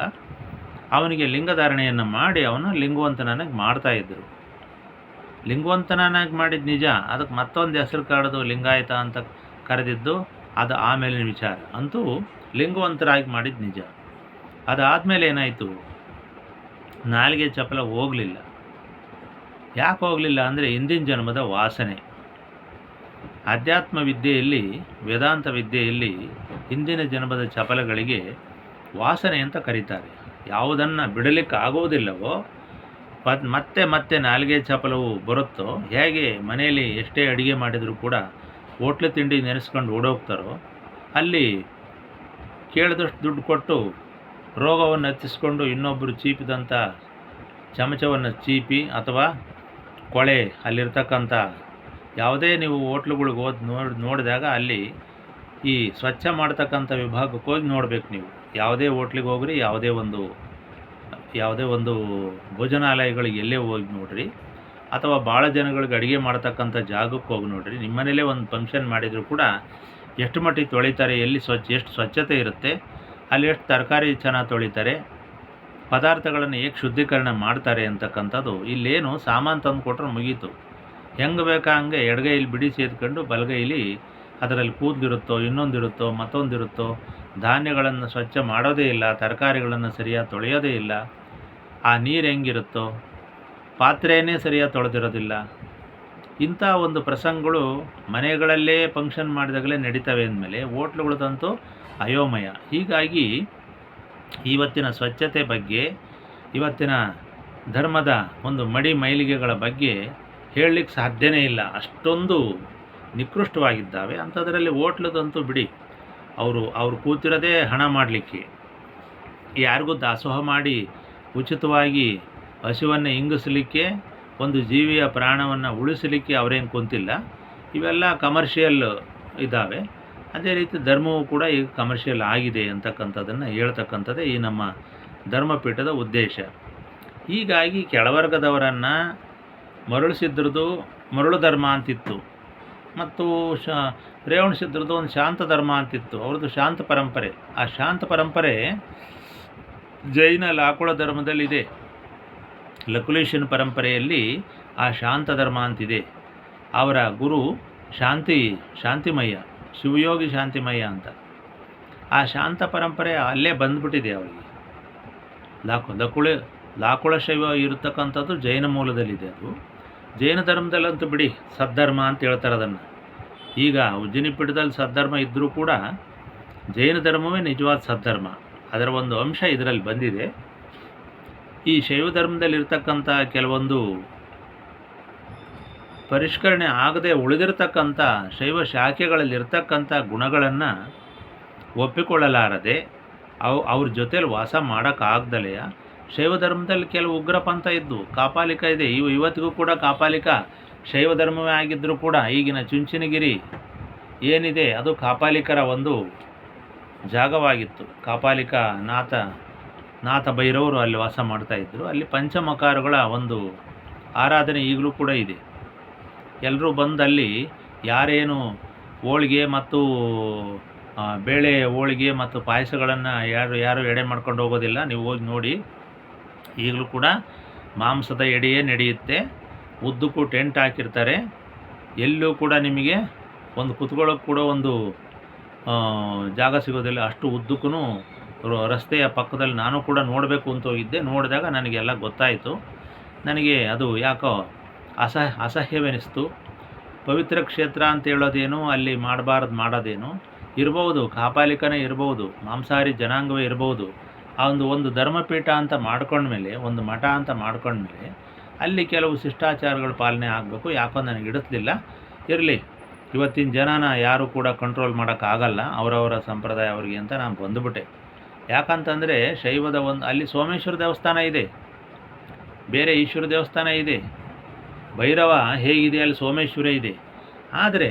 ಅವನಿಗೆ ಲಿಂಗಧಾರಣೆಯನ್ನು ಮಾಡಿ ಅವನು ಲಿಂಗವಂತನಾಗಿ ಮಾಡ್ತಾಯಿದ್ದರು. ಲಿಂಗವಂತನಾಗಿ ಮಾಡಿದ ನಿಜ, ಅದಕ್ಕೆ ಮತ್ತೊಂದು ಹೆಸರು ಕಾಡೋದು ಲಿಂಗಾಯತ ಅಂತ ಕರೆದಿದ್ದು ಅದು ಆಮೇಲಿನ ವಿಚಾರ. ಅಂತೂ ಲಿಂಗವಂತರಾಗಿ ಮಾಡಿದ ನಿಜ. ಅದಾದಮೇಲೆ ಏನಾಯಿತು, ನಾಲಿಗೆ ಚಪಲ ಹೋಗಲಿಲ್ಲ. ಯಾಕೆ ಹೋಗಲಿಲ್ಲ ಅಂದರೆ ಹಿಂದಿನ ಜನ್ಮದ ವಾಸನೆ. ಅಧ್ಯಾತ್ಮ ವಿದ್ಯೆಯಲ್ಲಿ, ವೇದಾಂತ ವಿದ್ಯೆಯಲ್ಲಿ ಹಿಂದಿನ ಜನ್ಮದ ಚಪಲಗಳಿಗೆ ವಾಸನೆ ಅಂತ ಕರೀತಾರೆ. ಯಾವುದನ್ನು ಬಿಡಲಿಕ್ಕೆ ಆಗುವುದಿಲ್ಲವೋ ಮತ್ತೆ ಮತ್ತೆ ನಾಲಿಗೆ ಚಪಲವು ಬರುತ್ತೋ, ಹೇಗೆ ಮನೆಯಲ್ಲಿ ಎಷ್ಟೇ ಅಡುಗೆ ಮಾಡಿದರೂ ಕೂಡ ಹೋಟ್ಲು ತಿಂಡಿ ನೆನೆಸ್ಕೊಂಡು ಓಡೋಗ್ತಾರೋ, ಅಲ್ಲಿ ಕೇಳಿದಷ್ಟು ದುಡ್ಡು ಕೊಟ್ಟು ರೋಗವನ್ನು ಹತ್ತಿಸ್ಕೊಂಡು ಇನ್ನೊಬ್ಬರು ಚೀಪಿದಂಥ ಚಮಚವನ್ನು ಚೀಪಿ ಅಥವಾ ಕೊಳೆ ಅಲ್ಲಿರ್ತಕ್ಕಂಥ ಯಾವುದೇ ನೀವು ಹೋಟ್ಲುಗಳಿಗೆ ನೋಡಿದಾಗ ಅಲ್ಲಿ ಈ ಸ್ವಚ್ಛ ಮಾಡ್ತಕ್ಕಂಥ ವಿಭಾಗಕ್ಕೆ ಹೋಗಿ ನೋಡಬೇಕು. ನೀವು ಯಾವುದೇ ಹೋಟ್ಲಿಗೆ ಹೋಗ್ರಿ, ಯಾವುದೇ ಒಂದು ಭೋಜನಾಲಯಗಳಿಗೆ ಎಲ್ಲೇ ಹೋಗಿ ನೋಡಿರಿ, ಅಥವಾ ಭಾಳ ಜನಗಳಿಗೆ ಅಡುಗೆ ಮಾಡ್ತಕ್ಕಂಥ ಜಾಗಕ್ಕೆ ಹೋಗಿ ನೋಡಿರಿ. ನಿಮ್ಮ ಮನೇಲೇ ಒಂದು ಫಂಕ್ಷನ್ ಮಾಡಿದರೂ ಕೂಡ ಎಷ್ಟು ಮಟ್ಟಿಗೆ ತೊಳಿತಾರೆ, ಎಷ್ಟು ಸ್ವಚ್ಛತೆ ಇರುತ್ತೆ, ಅಲ್ಲಿ ಎಷ್ಟು ತರಕಾರಿ ಚೆನ್ನಾಗಿ ತೊಳಿತಾರೆ, ಪದಾರ್ಥಗಳನ್ನು ಹೇಗೆ ಶುದ್ಧೀಕರಣ ಮಾಡ್ತಾರೆ ಅಂತಕ್ಕಂಥದ್ದು. ಇಲ್ಲೇನು ಸಾಮಾನು ತಂದು ಕೊಟ್ಟರೆ ಮುಗೀತು. ಹೆಂಗೆ ಬೇಕಾ ಹಂಗೆ ಎಡಗೈಲಿ ಬಿಡಿಸಿ ಎತ್ಕೊಂಡು ಬಲಗೈಲಿ ಅದರಲ್ಲಿ ಕೂದಲಿರುತ್ತೋ, ಇನ್ನೊಂದಿರುತ್ತೋ, ಮತ್ತೊಂದಿರುತ್ತೋ, ಧಾನ್ಯಗಳನ್ನು ಸ್ವಚ್ಛ ಮಾಡೋದೇ ಇಲ್ಲ, ತರಕಾರಿಗಳನ್ನು ಸರಿಯಾಗಿ ತೊಳೆಯೋದೇ ಇಲ್ಲ, ಆ ನೀರು ಹೆಂಗಿರುತ್ತೋ, ಪಾತ್ರೆಯೇ ಸರಿಯಾಗಿ ತೊಳೆದಿರೋದಿಲ್ಲ. ಇಂಥ ಒಂದು ಪ್ರಸಂಗಗಳು ಮನೆಗಳಲ್ಲೇ ಫಂಕ್ಷನ್ ಮಾಡಿದಾಗಲೇ ನಡೀತವೆ ಅಂದಮೇಲೆ ಹೋಟ್ಲುಗಳದಂತೂ ಅಯೋಮಯ. ಹೀಗಾಗಿ ಇವತ್ತಿನ ಸ್ವಚ್ಛತೆ ಬಗ್ಗೆ, ಇವತ್ತಿನ ಧರ್ಮದ ಒಂದು ಮೈಲಿಗೆಗಳ ಬಗ್ಗೆ ಹೇಳಲಿಕ್ಕೆ ಸಾಧ್ಯನೇ ಇಲ್ಲ. ಅಷ್ಟೊಂದು ನಿಕೃಷ್ಟವಾಗಿದ್ದಾವೆ. ಅಂಥದ್ರಲ್ಲಿ ಹೋಟ್ಲದಂತೂ ಬಿಡಿ, ಅವರು ಕೂತಿರೋದೇ ಹಣ ಮಾಡಲಿಕ್ಕೆ, ಯಾರಿಗೂ ದಾಸೋಹ ಮಾಡಿ ಉಚಿತವಾಗಿ ಹಸಿವನ್ನು ಇಂಗಿಸಲಿಕ್ಕೆ, ಒಂದು ಜೀವಿಯ ಪ್ರಾಣವನ್ನು ಉಳಿಸಲಿಕ್ಕೆ ಅವರೇನು ಕುಂತಿಲ್ಲ. ಇವೆಲ್ಲ ಕಮರ್ಷಿಯಲ್ ಇದ್ದಾವೆ. ಅದೇ ರೀತಿ ಧರ್ಮವೂ ಕೂಡ ಈಗ ಕಮರ್ಷಿಯಲ್ ಆಗಿದೆ ಅಂತಕ್ಕಂಥದ್ದನ್ನು ಹೇಳ್ತಕ್ಕಂಥದ್ದೇ ಈ ನಮ್ಮ ಧರ್ಮಪೀಠದ ಉದ್ದೇಶ. ಹೀಗಾಗಿ ಕೆಳವರ್ಗದವರನ್ನು ಮರಳಿಸಿದ್ರದ್ದು ಮರಳು ಧರ್ಮ ಅಂತಿತ್ತು, ಮತ್ತು ರೇವಣಿಸಿದ್ರದ್ದು ಒಂದು ಶಾಂತ ಧರ್ಮ ಅಂತಿತ್ತು. ಅವ್ರದ್ದು ಶಾಂತ ಪರಂಪರೆ. ಆ ಶಾಂತ ಪರಂಪರೆ ಜೈನ ಲಾಕುಳ ಧರ್ಮದಲ್ಲಿದೆ. ಲಕುಲೇಶನ್ ಪರಂಪರೆಯಲ್ಲಿ ಆ ಶಾಂತ ಧರ್ಮ ಅಂತಿದೆ. ಅವರ ಗುರು ಶಾಂತಿಮಯ್ಯ, ಶಿವಯೋಗಿ ಶಾಂತಿಮಯ್ಯ ಅಂತ. ಆ ಶಾಂತ ಪರಂಪರೆ ಅಲ್ಲೇ ಬಂದುಬಿಟ್ಟಿದೆ ಅವರಿಗೆ. ಲಾಕುಳ ಶೈವ ಇರತಕ್ಕಂಥದ್ದು ಜೈನ ಮೂಲದಲ್ಲಿದೆ. ಅದು ಜೈನ ಧರ್ಮದಲ್ಲಂತೂ ಬಿಡಿ, ಸದ್ಧರ್ಮ ಅಂತ ಹೇಳ್ತಾರೆ ಅದನ್ನು. ಈಗ ಉಜ್ಜಯಿನಿ ಪೀಠದಲ್ಲಿ ಸದ್ಧರ್ಮ ಇದ್ದರೂ ಕೂಡ ಜೈನ ಧರ್ಮವೇ ನಿಜವಾದ ಸದ್ಧರ್ಮ. ಅದರ ಒಂದು ಅಂಶ ಇದರಲ್ಲಿ ಬಂದಿದೆ. ಈ ಶೈವ ಧರ್ಮದಲ್ಲಿರ್ತಕ್ಕಂಥ ಕೆಲವೊಂದು ಪರಿಷ್ಕರಣೆ ಆಗದೆ ಉಳಿದಿರ್ತಕ್ಕಂಥ ಶೈವ ಶಾಖೆಗಳಲ್ಲಿರ್ತಕ್ಕಂಥ ಗುಣಗಳನ್ನು ಒಪ್ಪಿಕೊಳ್ಳಲಾರದೆ ಅವ್ರ ಜೊತೇಲಿ ವಾಸ ಮಾಡೋಕ್ಕಾಗ್ದಲೆಯ ಶೈವ ಧರ್ಮದಲ್ಲಿ ಕೆಲವು ಉಗ್ರ ಪಂಥ ಇದ್ದು ಕಾಪಾಲಿಕ ಇದೆ. ಇವತ್ತಿಗೂ ಕೂಡ ಕಾಪಾಲಿಕ ಶೈವ ಧರ್ಮವೇ ಆಗಿದ್ದರೂ ಕೂಡ ಈಗಿನ ಚುಂಚನಗಿರಿ ಏನಿದೆ ಅದು ಕಾಪಾಲಿಕರ ಒಂದು ಜಾಗವಾಗಿತ್ತು. ಕಾಪಾಲಿಕ ನಾಥ ಭೈರವರು ಅಲ್ಲಿ ವಾಸ ಮಾಡ್ತಾಯಿದ್ರು. ಅಲ್ಲಿ ಪಂಚಮಕಾರಗಳ ಒಂದು ಆರಾಧನೆ ಈಗಲೂ ಕೂಡ ಇದೆ. ಎಲ್ಲರೂ ಬಂದಲ್ಲಿ ಯಾರೇನು ಹೋಳಿಗೆ ಮತ್ತು ಬೇಳೆ ಹೋಳಿಗೆ ಮತ್ತು ಪಾಯಸಗಳನ್ನು ಯಾರು ಎಡೆ ಮಾಡ್ಕೊಂಡು ಹೋಗೋದಿಲ್ಲ. ನೀವು ಹೋಗಿ ನೋಡಿ, ಈಗಲೂ ಕೂಡ ಮಾಂಸದ ಎಡೆಯೇ ನಡೆಯುತ್ತೆ. ಉದ್ದಕ್ಕೂ ಟೆಂಟ್ ಹಾಕಿರ್ತಾರೆ. ಎಲ್ಲೂ ಕೂಡ ನಿಮಗೆ ಒಂದು ಕುತ್ಕೊಳ್ಳೋಕೆ ಕೂಡ ಒಂದು ಜಾಗ ಸಿಗೋದಿಲ್ಲ. ಅಷ್ಟು ಉದ್ದಕ್ಕೂ ರಸ್ತೆಯ ಪಕ್ಕದಲ್ಲಿ ನಾನು ಕೂಡ ನೋಡಬೇಕು ಅಂತ ಹೋಗಿದ್ದೆ. ನೋಡಿದಾಗ ನನಗೆಲ್ಲ ಗೊತ್ತಾಯಿತು. ನನಗೆ ಅದು ಯಾಕೋ ಅಸಹ್ಯವೆನಿಸ್ತು. ಪವಿತ್ರ ಕ್ಷೇತ್ರ ಅಂತ ಹೇಳೋದೇನು, ಅಲ್ಲಿ ಮಾಡೋದೇನು ಇರ್ಬೋದು, ಕಾಪಾಲಿಕನೇ ಇರ್ಬೋದು, ಮಾಂಸಾಹಾರಿ ಜನಾಂಗವೇ ಇರ್ಬೋದು. ಆ ಒಂದು ಧರ್ಮಪೀಠ ಅಂತ ಮಾಡ್ಕೊಂಡ್ಮೇಲೆ, ಒಂದು ಮಠ ಅಂತ ಮಾಡ್ಕೊಂಡ್ಮೇಲೆ ಅಲ್ಲಿ ಕೆಲವು ಶಿಷ್ಟಾಚಾರಗಳು ಪಾಲನೆ ಆಗಬೇಕು. ಯಾಕೋ ನನಗೆ ಇಡಿಸ್ಲಿಲ್ಲ. ಇರಲಿ, ಇವತ್ತಿನ ಜನನ ಯಾರೂ ಕೂಡ ಕಂಟ್ರೋಲ್ ಮಾಡೋಕ್ಕಾಗಲ್ಲ, ಅವರವರ ಸಂಪ್ರದಾಯ ಅವ್ರಿಗೆ ಅಂತ ನಾನು ಬಂದುಬಿಟ್ಟೆ. ಯಾಕಂತಂದರೆ ಶೈವದ ಅಲ್ಲಿ ಸೋಮೇಶ್ವರ ದೇವಸ್ಥಾನ ಇದೆ, ಬೇರೆ ಈಶ್ವರ ದೇವಸ್ಥಾನ ಇದೆ, ಭೈರವ ಹೇಗಿದೆ ಅಲ್ಲಿ ಸೋಮೇಶ್ವರ ಇದೆ. ಆದರೆ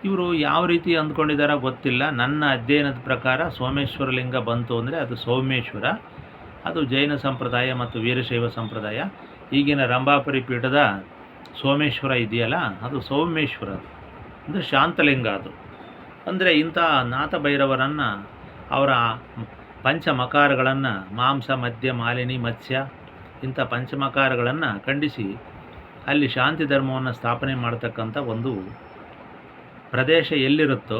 ಇವರು ಯಾವ ರೀತಿ ಅಂದ್ಕೊಂಡಿದ್ದಾರೋ ಗೊತ್ತಿಲ್ಲ. ನನ್ನ ಅಧ್ಯಯನದ ಪ್ರಕಾರ ಸೋಮೇಶ್ವರ ಲಿಂಗ ಬಂತು ಅಂದರೆ ಅದು ಸೌಮೇಶ್ವರ. ಅದು ಜೈನ ಸಂಪ್ರದಾಯ ಮತ್ತು ವೀರಶೈವ ಸಂಪ್ರದಾಯ. ಈಗಿನ ರಂಭಾಪುರಿ ಪೀಠದ ಸೋಮೇಶ್ವರ ಇದೆಯಲ್ಲ, ಅದು ಸೌಮೇಶ್ವರ, ಅಂದರೆ ಶಾಂತಲಿಂಗ. ಅದು ಅಂದರೆ ಇಂಥ ನಾಥ ಭೈರವರನ್ನು, ಅವರ ಪಂಚಮಕಾರಗಳನ್ನು, ಮಾಂಸ, ಮದ್ಯ, ಮಾಲಿನಿ, ಮತ್ಸ್ಯ, ಇಂಥ ಪಂಚಮಕಾರಗಳನ್ನು ಖಂಡಿಸಿ ಅಲ್ಲಿ ಶಾಂತಿ ಧರ್ಮವನ್ನು ಸ್ಥಾಪನೆ ಮಾಡತಕ್ಕಂಥ ಒಂದು ಪ್ರದೇಶ ಎಲ್ಲಿರುತ್ತೋ,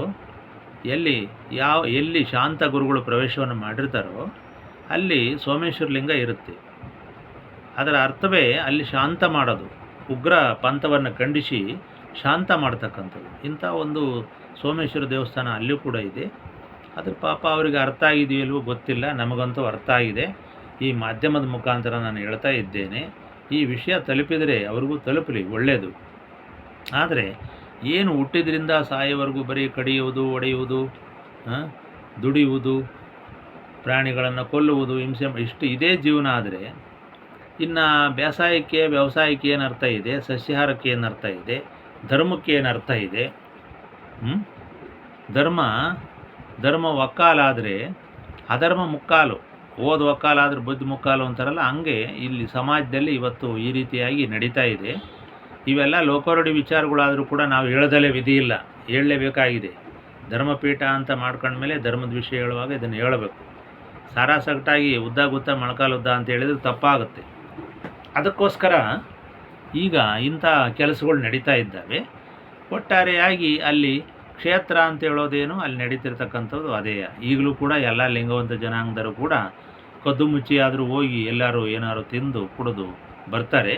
ಎಲ್ಲಿ ಶಾಂತ ಗುರುಗಳು ಪ್ರವೇಶವನ್ನು ಮಾಡಿರ್ತಾರೋ ಅಲ್ಲಿ ಸೋಮೇಶ್ವರ ಲಿಂಗ ಇರುತ್ತೆ. ಅದರ ಅರ್ಥವೇ ಅಲ್ಲಿ ಶಾಂತ ಮಾಡೋದು, ಉಗ್ರ ಪಂಥವನ್ನು ಖಂಡಿಸಿ ಶಾಂತ ಮಾಡ್ತಕ್ಕಂಥದ್ದು. ಇಂಥ ಒಂದು ಸೋಮೇಶ್ವರ ದೇವಸ್ಥಾನ ಅಲ್ಲಿಯೂ ಕೂಡ ಇದೆ. ಅದ್ರ ಪಾಪ ಅವರಿಗೆ ಅರ್ಥ ಆಗಿದೆಯಲ್ವೋ ಗೊತ್ತಿಲ್ಲ, ನಮಗಂತೂ ಅರ್ಥ ಆಗಿದೆ. ಈ ಮಾಧ್ಯಮದ ಮುಖಾಂತರ ನಾನು ಹೇಳ್ತಾ ಇದ್ದೇನೆ, ಈ ವಿಷಯ ತಲುಪಿದರೆ ಅವ್ರಿಗೂ ತಲುಪಲಿ, ಒಳ್ಳೆಯದು. ಆದರೆ ಏನು ಹುಟ್ಟಿದ್ರಿಂದ ಸಾಯೋವರೆಗೂ ಬರೀ ಕಡಿಯುವುದು, ಹೊಡೆಯುವುದು, ದುಡಿಯುವುದು, ಪ್ರಾಣಿಗಳನ್ನು ಕೊಲ್ಲುವುದು, ಹಿಂಸೆ, ಇಷ್ಟು ಇದೇ ಜೀವನ ಆದರೆ ಇನ್ನು ಬೇಸಾಯಕ್ಕೆ, ವ್ಯವಸಾಯಕ್ಕೆ ಏನು ಅರ್ಥ ಇದೆ? ಸಸ್ಯಾಹಾರಕ್ಕೆ ಏನು ಅರ್ಥ ಇದೆ? ಧರ್ಮಕ್ಕೆ ಏನು ಅರ್ಥ ಇದೆ? ಧರ್ಮ ಒಕ್ಕಾಲಾದರೆ ಅಧರ್ಮ ಮುಕ್ಕಾಲು, ಓದು ಒಕ್ಕಾಲಾದರೆ ಬುದ್ಧಿ ಮುಕ್ಕಾಲು ಅಂತಾರಲ್ಲ, ಹಂಗೆ ಇಲ್ಲಿ ಸಮಾಜದಲ್ಲಿ ಇವತ್ತು ಈ ರೀತಿಯಾಗಿ ನಡೀತಾ ಇದೆ. ಇವೆಲ್ಲ ಲೋಕೋರಡಿ ವಿಚಾರಗಳಾದರೂ ಕೂಡ ನಾವು ಹೇಳದಲ್ಲೇ ವಿಧಿ ಇಲ್ಲ, ಹೇಳಲೇಬೇಕಾಗಿದೆ. ಧರ್ಮಪೀಠ ಅಂತ ಮಾಡ್ಕೊಂಡ್ಮೇಲೆ ಧರ್ಮದ ವಿಷಯ ಹೇಳುವಾಗ ಇದನ್ನು ಹೇಳಬೇಕು. ಸಾರಾಸಗಟಾಗಿ ಉದ್ದ ಗುತ್ತ ಮೊಳಕಾಲುದ್ದ ಅಂತ ಹೇಳಿದ್ರೆ ತಪ್ಪಾಗುತ್ತೆ. ಅದಕ್ಕೋಸ್ಕರ ಈಗ ಇಂಥ ಕೆಲಸಗಳು ನಡೀತಾ ಇದ್ದಾವೆ. ಒಟ್ಟಾರೆಯಾಗಿ ಅಲ್ಲಿ ಕ್ಷೇತ್ರ ಅಂತ ಹೇಳೋದೇನು, ಅಲ್ಲಿ ನಡೀತಿರ್ತಕ್ಕಂಥದ್ದು ಅದೇ. ಈಗಲೂ ಕೂಡ ಎಲ್ಲ ಲಿಂಗವಂತ ಜನಾಂಗದರು ಕೂಡ ಕದ್ದು ಮುಚ್ಚಿಯಾದರೂ ಹೋಗಿ ಎಲ್ಲರೂ ಏನಾದ್ರು ತಿಂದು ಕುಡಿದು ಬರ್ತಾರೆ.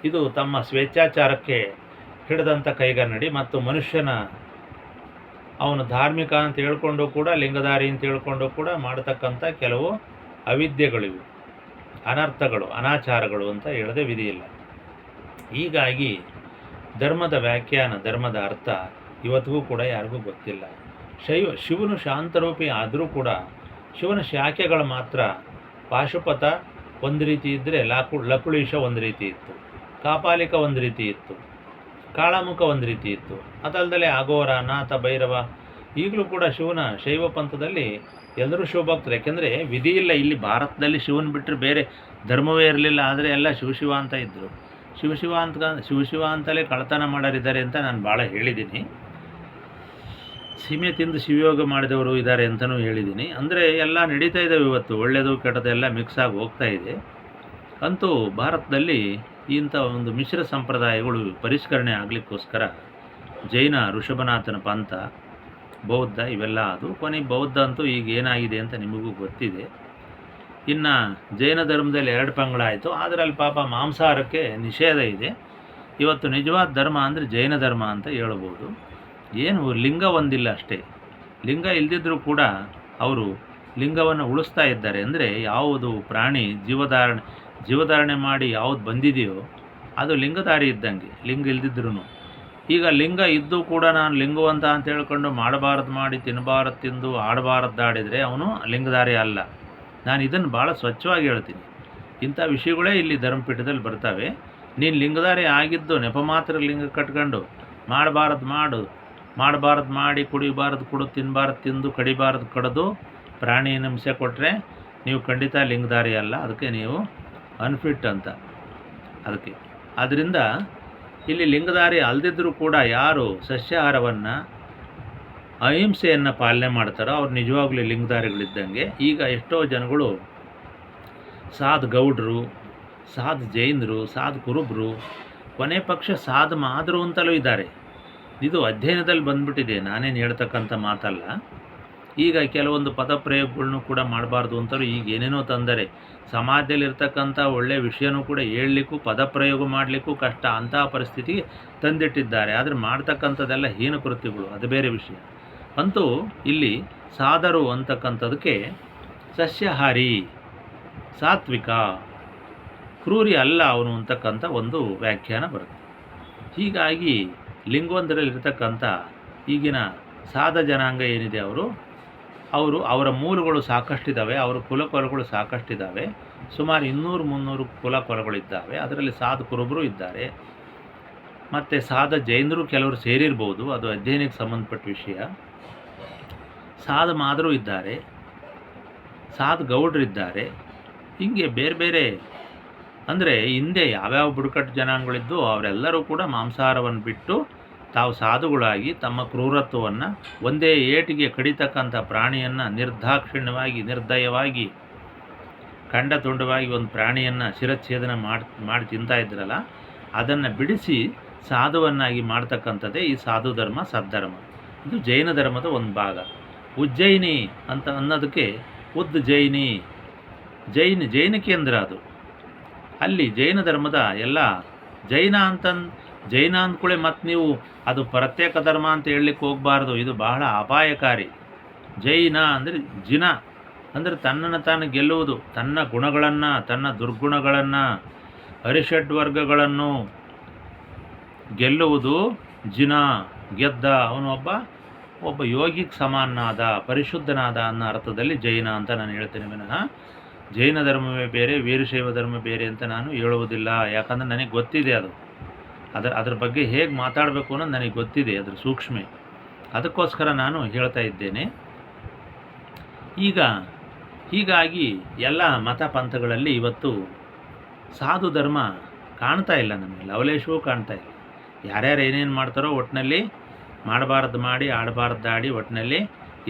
ಇದು ತಮ್ಮ ಸ್ವೇಚ್ಛಾಚಾರಕ್ಕೆ ಹಿಡಿದಂಥ ಕೈಗನ್ನಡಿ. ಮತ್ತು ಮನುಷ್ಯನ ಅವನು ಧಾರ್ಮಿಕ ಅಂತ ಹೇಳ್ಕೊಂಡು ಕೂಡ, ಲಿಂಗಧಾರಿ ಅಂತ ಹೇಳ್ಕೊಂಡು ಕೂಡ ಮಾಡತಕ್ಕಂಥ ಕೆಲವು ಅವಿದ್ಯೆಗಳಿವೆ, ಅನರ್ಥಗಳು, ಅನಾಚಾರಗಳು ಅಂತ ಹೇಳದೆ ವಿಧಿಯಿಲ್ಲ. ಹೀಗಾಗಿ ಧರ್ಮದ ವ್ಯಾಖ್ಯಾನ, ಧರ್ಮದ ಅರ್ಥ ಇವತ್ತಿಗೂ ಕೂಡ ಯಾರಿಗೂ ಗೊತ್ತಿಲ್ಲ. ಶಿವನು ಶಾಂತರೂಪಿ ಆದರೂ ಕೂಡ ಶಿವನ ಶಾಖೆಗಳು ಮಾತ್ರ ಪಾಶುಪತ ಒಂದು ರೀತಿ ಇದ್ದರೆ, ಲಕುಳೀಶ ಒಂದು ರೀತಿ ಇತ್ತು, ಕಾಪಾಲಿಕ ಒಂದು ರೀತಿ ಇತ್ತು, ಕಾಳಮುಖ ಒಂದು ರೀತಿ ಇತ್ತು. ಅದಲ್ಲದೆ ಅಘೋರ, ನಾಥ, ಭೈರವ. ಈಗಲೂ ಕೂಡ ಶಿವನ ಶೈವ ಪಂಥದಲ್ಲಿ ಎಲ್ಲರೂ ಶಿವಭಕ್ತರು. ಯಾಕೆಂದರೆ ವಿಧಿ ಇಲ್ಲ, ಇಲ್ಲಿ ಭಾರತದಲ್ಲಿ ಶಿವನ ಬಿಟ್ಟರೆ ಬೇರೆ ಧರ್ಮವೇ ಇರಲಿಲ್ಲ. ಆದರೆ ಎಲ್ಲ ಶಿವ ಅಂತ ಇದ್ದರು. ಶಿವ ಅಂತಲೇ ಕಳ್ಳತನ ಮಾಡೋರಿದ್ದಾರೆ ಅಂತ ನಾನು ಭಾಳ ಹೇಳಿದ್ದೀನಿ. ಸೀಮೆ ತಿಂದು ಶಿವಯೋಗ ಮಾಡಿದವರು ಇದ್ದಾರೆ ಅಂತಲೂ ಹೇಳಿದ್ದೀನಿ. ಅಂದರೆ ಎಲ್ಲ ನಡೀತಾ ಇದ್ದಾವೆ ಇವತ್ತು, ಒಳ್ಳೆಯದು ಕೆಟ್ಟದ್ದು ಎಲ್ಲ ಮಿಕ್ಸ್ ಆಗಿ ಹೋಗ್ತಾ ಇದೆ. ಅಂತೂ ಭಾರತದಲ್ಲಿ ಇಂಥ ಒಂದು ಮಿಶ್ರ ಸಂಪ್ರದಾಯಗಳು ಪರಿಷ್ಕರಣೆ ಆಗಲಿಕ್ಕೋಸ್ಕರ ಜೈನ ಋಷಭನಾಥನ ಪಂಥ, ಬೌದ್ಧ ಇವೆಲ್ಲ ಅದು. ಕೊನೆಗೆ ಬೌದ್ಧ ಅಂತೂ ಈಗ ಏನಾಗಿದೆ ಅಂತ ನಿಮಗೂ ಗೊತ್ತಿದೆ. ಇನ್ನು ಜೈನ ಧರ್ಮದಲ್ಲಿ 2 ಪಂಗಡಾಯಿತು. ಅದರಲ್ಲಿ ಪಾಪ ಮಾಂಸಾಹಾರಕ್ಕೆ ನಿಷೇಧ ಇದೆ. ಇವತ್ತು ನಿಜವಾದ ಧರ್ಮ ಅಂದರೆ ಜೈನ ಧರ್ಮ ಅಂತ ಹೇಳ್ಬೋದು. ಏನು ಲಿಂಗ ಒಂದಿಲ್ಲ ಅಷ್ಟೇ. ಲಿಂಗ ಇಲ್ದಿದ್ರೂ ಕೂಡ ಅವರು ಲಿಂಗವನ್ನು ಉಳಿಸ್ತಾ ಇದ್ದಾರೆ. ಅಂದರೆ ಯಾವುದು ಪ್ರಾಣಿ ಜೀವಧಾರಣೆ ಮಾಡಿ ಯಾವುದು ಬಂದಿದೆಯೋ ಅದು ಲಿಂಗಧಾರಿ ಇದ್ದಂಗೆ, ಲಿಂಗ ಇಲ್ದಿದ್ರೂ. ಈಗ ಲಿಂಗ ಇದ್ದು ಕೂಡ ನಾನು ಲಿಂಗವಂತ ಅಂತ ಹೇಳ್ಕೊಂಡು ಮಾಡಬಾರದು ಮಾಡಿ, ತಿನ್ನಬಾರದು ತಿಂದು, ಆಡಬಾರದ್ದಾಡಿದರೆ ಅವನು ಲಿಂಗಧಾರಿ ಅಲ್ಲ. ನಾನು ಇದನ್ನು ಭಾಳ ಸ್ವಚ್ಛವಾಗಿ ಹೇಳ್ತೀನಿ. ಇಂಥ ವಿಷಯಗಳೇ ಇಲ್ಲಿ ಧರ್ಮಪೀಠದಲ್ಲಿ ಬರ್ತವೆ. ನೀನು ಲಿಂಗಧಾರಿ ಆಗಿದ್ದು ನೆಪ ಮಾತ್ರ ಲಿಂಗ ಕಟ್ಕೊಂಡು ಮಾಡಬಾರದು ಮಾಡಿ, ಕುಡಿಬಾರದು ಕುಡಿದು, ತಿನ್ನಬಾರದು ತಿಂದು, ಕಡಿಬಾರದು ಕಡಿದು, ಪ್ರಾಣಿ ಹಿಂಸೆ ಕೊಟ್ಟರೆ ನೀವು ಖಂಡಿತ ಲಿಂಗಧಾರಿ ಅಲ್ಲ. ಅದಕ್ಕೆ ನೀವು ಅನ್ಫಿಟ್ ಅಂತ. ಅದಕ್ಕೆ ಆದ್ದರಿಂದ ಇಲ್ಲಿ ಲಿಂಗಧಾರಿ ಅಲ್ಲದಿದ್ದರೂ ಕೂಡ ಯಾರು ಸಸ್ಯಾಹಾರವನ್ನು, ಅಹಿಂಸೆಯನ್ನು ಪಾಲನೆ ಮಾಡ್ತಾರೋ ಅವ್ರು ನಿಜವಾಗ್ಲೂ ಲಿಂಗಧಾರಿಗಳಿದ್ದಂಗೆ. ಈಗ ಎಷ್ಟೋ ಜನಗಳು ಸಾಧು ಗೌಡ್ರು, ಸಾಧು ಜೈನರು, ಸಾಧು ಕುರುಬರು, ಕೊನೆ ಪಕ್ಷ ಸಾಧು ಮಾದರು ಅಂತಲೂ ಇದ್ದಾರೆ. ಇದು ಅಧ್ಯಯನದಲ್ಲಿ ಬಂದ್ಬಿಟ್ಟಿದೆ, ನಾನೇನು ಹೇಳ್ತಕ್ಕಂಥ ಮಾತಲ್ಲ. ಈಗ ಕೆಲವೊಂದು ಪದಪ್ರಯೋಗಗಳನ್ನೂ ಕೂಡ ಮಾಡಬಾರ್ದು ಅಂತಲೂ ಈಗ ಏನೇನೋ ತಂದರೆ. ಸಮಾಜದಲ್ಲಿರ್ತಕ್ಕಂಥ ಒಳ್ಳೆಯ ವಿಷಯನೂ ಕೂಡ ಹೇಳಲಿಕ್ಕೂ, ಪದಪ್ರಯೋಗ ಮಾಡಲಿಕ್ಕೂ ಕಷ್ಟ, ಅಂತಹ ಪರಿಸ್ಥಿತಿಗೆ ತಂದಿಟ್ಟಿದ್ದಾರೆ. ಆದರೆ ಮಾಡ್ತಕ್ಕಂಥದ್ದೆಲ್ಲ ಹೀನ ಕೃತ್ಯಗಳು, ಅದು ಬೇರೆ ವಿಷಯ. ಅಂತೂ ಇಲ್ಲಿ ಸಾಧರು ಅಂತಕ್ಕಂಥದಕ್ಕೆ ಸಸ್ಯಾಹಾರಿ, ಸಾತ್ವಿಕ, ಕ್ರೂರಿ ಅಲ್ಲ ಅವನು ಅಂತಕ್ಕಂಥ ಒಂದು ವ್ಯಾಖ್ಯಾನ ಬರುತ್ತೆ. ಹೀಗಾಗಿ ಲಿಂಗವೊಂದರಲ್ಲಿರ್ತಕ್ಕಂಥ ಈಗಿನ ಸಾಧ ಜನಾಂಗ ಏನಿದೆ ಅವರ ಮೂಲಗಳು ಸಾಕಷ್ಟಿದ್ದಾವೆ, ಅವರ ಕುಲಕೊಲಗಳು ಸಾಕಷ್ಟಿದ್ದಾವೆ. ಸುಮಾರು 200-300 ಕುಲಕೊಲಗಳಿದ್ದಾವೆ. ಅದರಲ್ಲಿ ಸಾಧು ಕುರುಬರು ಇದ್ದಾರೆ, ಮತ್ತು ಸಾಧ ಜೈನರು ಕೆಲವರು ಸೇರಿರ್ಬೋದು, ಅದು ಅಧ್ಯಯನಕ್ಕೆ ಸಂಬಂಧಪಟ್ಟ ವಿಷಯ. ಸಾಧ ಮಾದರು ಇದ್ದಾರೆ, ಸಾಧು ಗೌಡ್ರಿದ್ದಾರೆ. ಹೀಗೆ ಬೇರೆ ಬೇರೆ, ಅಂದರೆ ಹಿಂದೆ ಯಾವ್ಯಾವ ಬುಡಕಟ್ಟು ಜನಾಂಗಗಳಿದ್ದು ಅವರೆಲ್ಲರೂ ಕೂಡ ಮಾಂಸಾಹಾರವನ್ನು ಬಿಟ್ಟು ತಾವು ಸಾಧುಗಳಾಗಿ ತಮ್ಮ ಕ್ರೂರತ್ವವನ್ನು, ಒಂದೇ ಏಟಿಗೆ ಕಡಿತಕ್ಕಂಥ ಪ್ರಾಣಿಯನ್ನು ನಿರ್ದಾಕ್ಷಿಣ್ಯವಾಗಿ, ನಿರ್ದಯವಾಗಿ, ಖಂಡತುಂಡವಾಗಿ ಒಂದು ಪ್ರಾಣಿಯನ್ನು ಶಿರಚ್ಛೇದನ ಮಾಡಿ ತಿಂತಾ ಇದ್ರಲ್ಲ, ಅದನ್ನು ಬಿಡಿಸಿ ಸಾಧುವನ್ನಾಗಿ ಮಾಡ್ತಕ್ಕಂಥದ್ದೇ ಈ ಸಾಧು ಧರ್ಮ, ಸದ್ಧರ್ಮ. ಇದು ಜೈನ ಧರ್ಮದ ಒಂದು ಭಾಗ. ಉಜ್ಜಯಿನಿ ಅಂತ ಅನ್ನೋದಕ್ಕೆ ಜೈನಿ, ಜೈನ ಕೇಂದ್ರ ಅದು. ಅಲ್ಲಿ ಜೈನ ಧರ್ಮದ ಎಲ್ಲ ಜೈನ ಅಂದ್ಕೊಳ್ಳಿ. ಮತ್ತು ನೀವು ಅದು ಪ್ರತ್ಯೇಕ ಧರ್ಮ ಅಂತ ಹೇಳಲಿಕ್ಕೆ ಹೋಗಬಾರ್ದು. ಇದು ಬಹಳ ಅಪಾಯಕಾರಿ. ಜೈನ ಅಂದರೆ ಜಿನ ಅಂದರೆ ತನ್ನನ್ನು ತಾನು ಗೆಲ್ಲುವುದು, ತನ್ನ ಗುಣಗಳನ್ನು, ತನ್ನ ದುರ್ಗುಣಗಳನ್ನು, ಅರಿಷಡ್ವರ್ಗಗಳನ್ನು ಗೆಲ್ಲುವುದು ಜಿನ. ಗೆದ್ದ ಅವನು ಒಬ್ಬ ಯೋಗಿಗೆ ಸಮಾನನಾದ, ಪರಿಶುದ್ಧನಾದ ಅನ್ನೋ ಅರ್ಥದಲ್ಲಿ ಜೈನ ಅಂತ ನಾನು ಹೇಳ್ತೇನೆ ವಿನಃ ಜೈನ ಧರ್ಮವೇ ಬೇರೆ, ವೀರಶೈವ ಧರ್ಮ ಬೇರೆ ಅಂತ ನಾನು ಹೇಳುವುದಿಲ್ಲ. ಯಾಕಂದರೆ ನನಗೆ ಗೊತ್ತಿದೆ ಅದ್ರ ಬಗ್ಗೆ ಹೇಗೆ ಮಾತಾಡಬೇಕು ಅನ್ನೋದು ನನಗೆ ಗೊತ್ತಿದೆ, ಅದ್ರ ಸೂಕ್ಷ್ಮೆ. ಅದಕ್ಕೋಸ್ಕರ ನಾನು ಹೇಳ್ತಾ ಇದ್ದೇನೆ. ಹೀಗಾಗಿ ಎಲ್ಲ ಮತ ಪಂಥಗಳಲ್ಲಿ ಇವತ್ತು ಸಾಧು ಧರ್ಮ ಕಾಣ್ತಾ ಇಲ್ಲ, ನಮಗೆ ಲವಲೇಶವೂ ಕಾಣ್ತಾ ಇಲ್ಲ. ಯಾರ್ಯಾರು ಏನೇನು ಮಾಡ್ತಾರೋ ಒಟ್ಟಿನಲ್ಲಿ ಮಾಡಬಾರ್ದು ಮಾಡಿ, ಆಡಬಾರ್ದು ಆಡಿ, ಒಟ್ಟಿನಲ್ಲಿ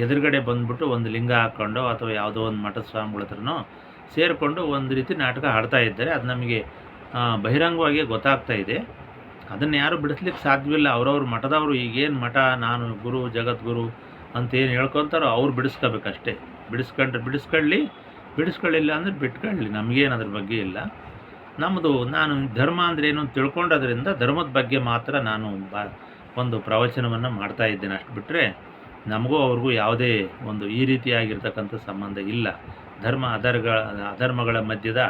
ಎದುರುಗಡೆ ಬಂದುಬಿಟ್ಟು ಒಂದು ಲಿಂಗ ಹಾಕ್ಕೊಂಡು ಅಥವಾ ಯಾವುದೋ ಒಂದು ಮಠದ ಸ್ವಾಮಿಗಳ ಹತ್ರನೋ ಸೇರಿಕೊಂಡು ಒಂದು ರೀತಿ ನಾಟಕ ಆಡ್ತಾ ಇದ್ದಾರೆ. ಅದು ನಮಗೆ ಬಹಿರಂಗವಾಗಿ ಗೊತ್ತಾಗ್ತಾ ಇದೆ. ಅದನ್ನು ಯಾರು ಬಿಡಿಸ್ಲಿಕ್ಕೆ ಸಾಧ್ಯವಿಲ್ಲ. ಅವ್ರವ್ರ ಮಠದವರು ಈಗೇನು ಮಠ, ನಾನು ಗುರು, ಜಗದ್ಗುರು ಅಂತೇನು ಹೇಳ್ಕೊತಾರೋ ಅವ್ರು ಬಿಡಿಸ್ಕೋಬೇಕಷ್ಟೇ. ಬಿಡಿಸ್ಕೊಳ್ಳಿಲ್ಲ ಅಂದರೆ ಬಿಟ್ಕೊಳ್ಳಿ, ನಮಗೇನು ಅದ್ರ ಬಗ್ಗೆ ಇಲ್ಲ. ನಾನು ಧರ್ಮ ಅಂದರೆ ಏನು ಅಂತ ತಿಳ್ಕೊಂಡೋದ್ರಿಂದ ಧರ್ಮದ ಬಗ್ಗೆ ಮಾತ್ರ ನಾನು ಒಂದು ಪ್ರವಚನವನ್ನು ಮಾಡ್ತಾ ಇದ್ದೇನೆ. ಅಷ್ಟು ಬಿಟ್ಟರೆ ನಮಗೂ ಅವ್ರಿಗೂ ಯಾವುದೇ ಒಂದು ಈ ರೀತಿಯಾಗಿರ್ತಕ್ಕಂಥ ಸಂಬಂಧ ಇಲ್ಲ. ಅಧರ್ಮಗಳ ಮಧ್ಯದ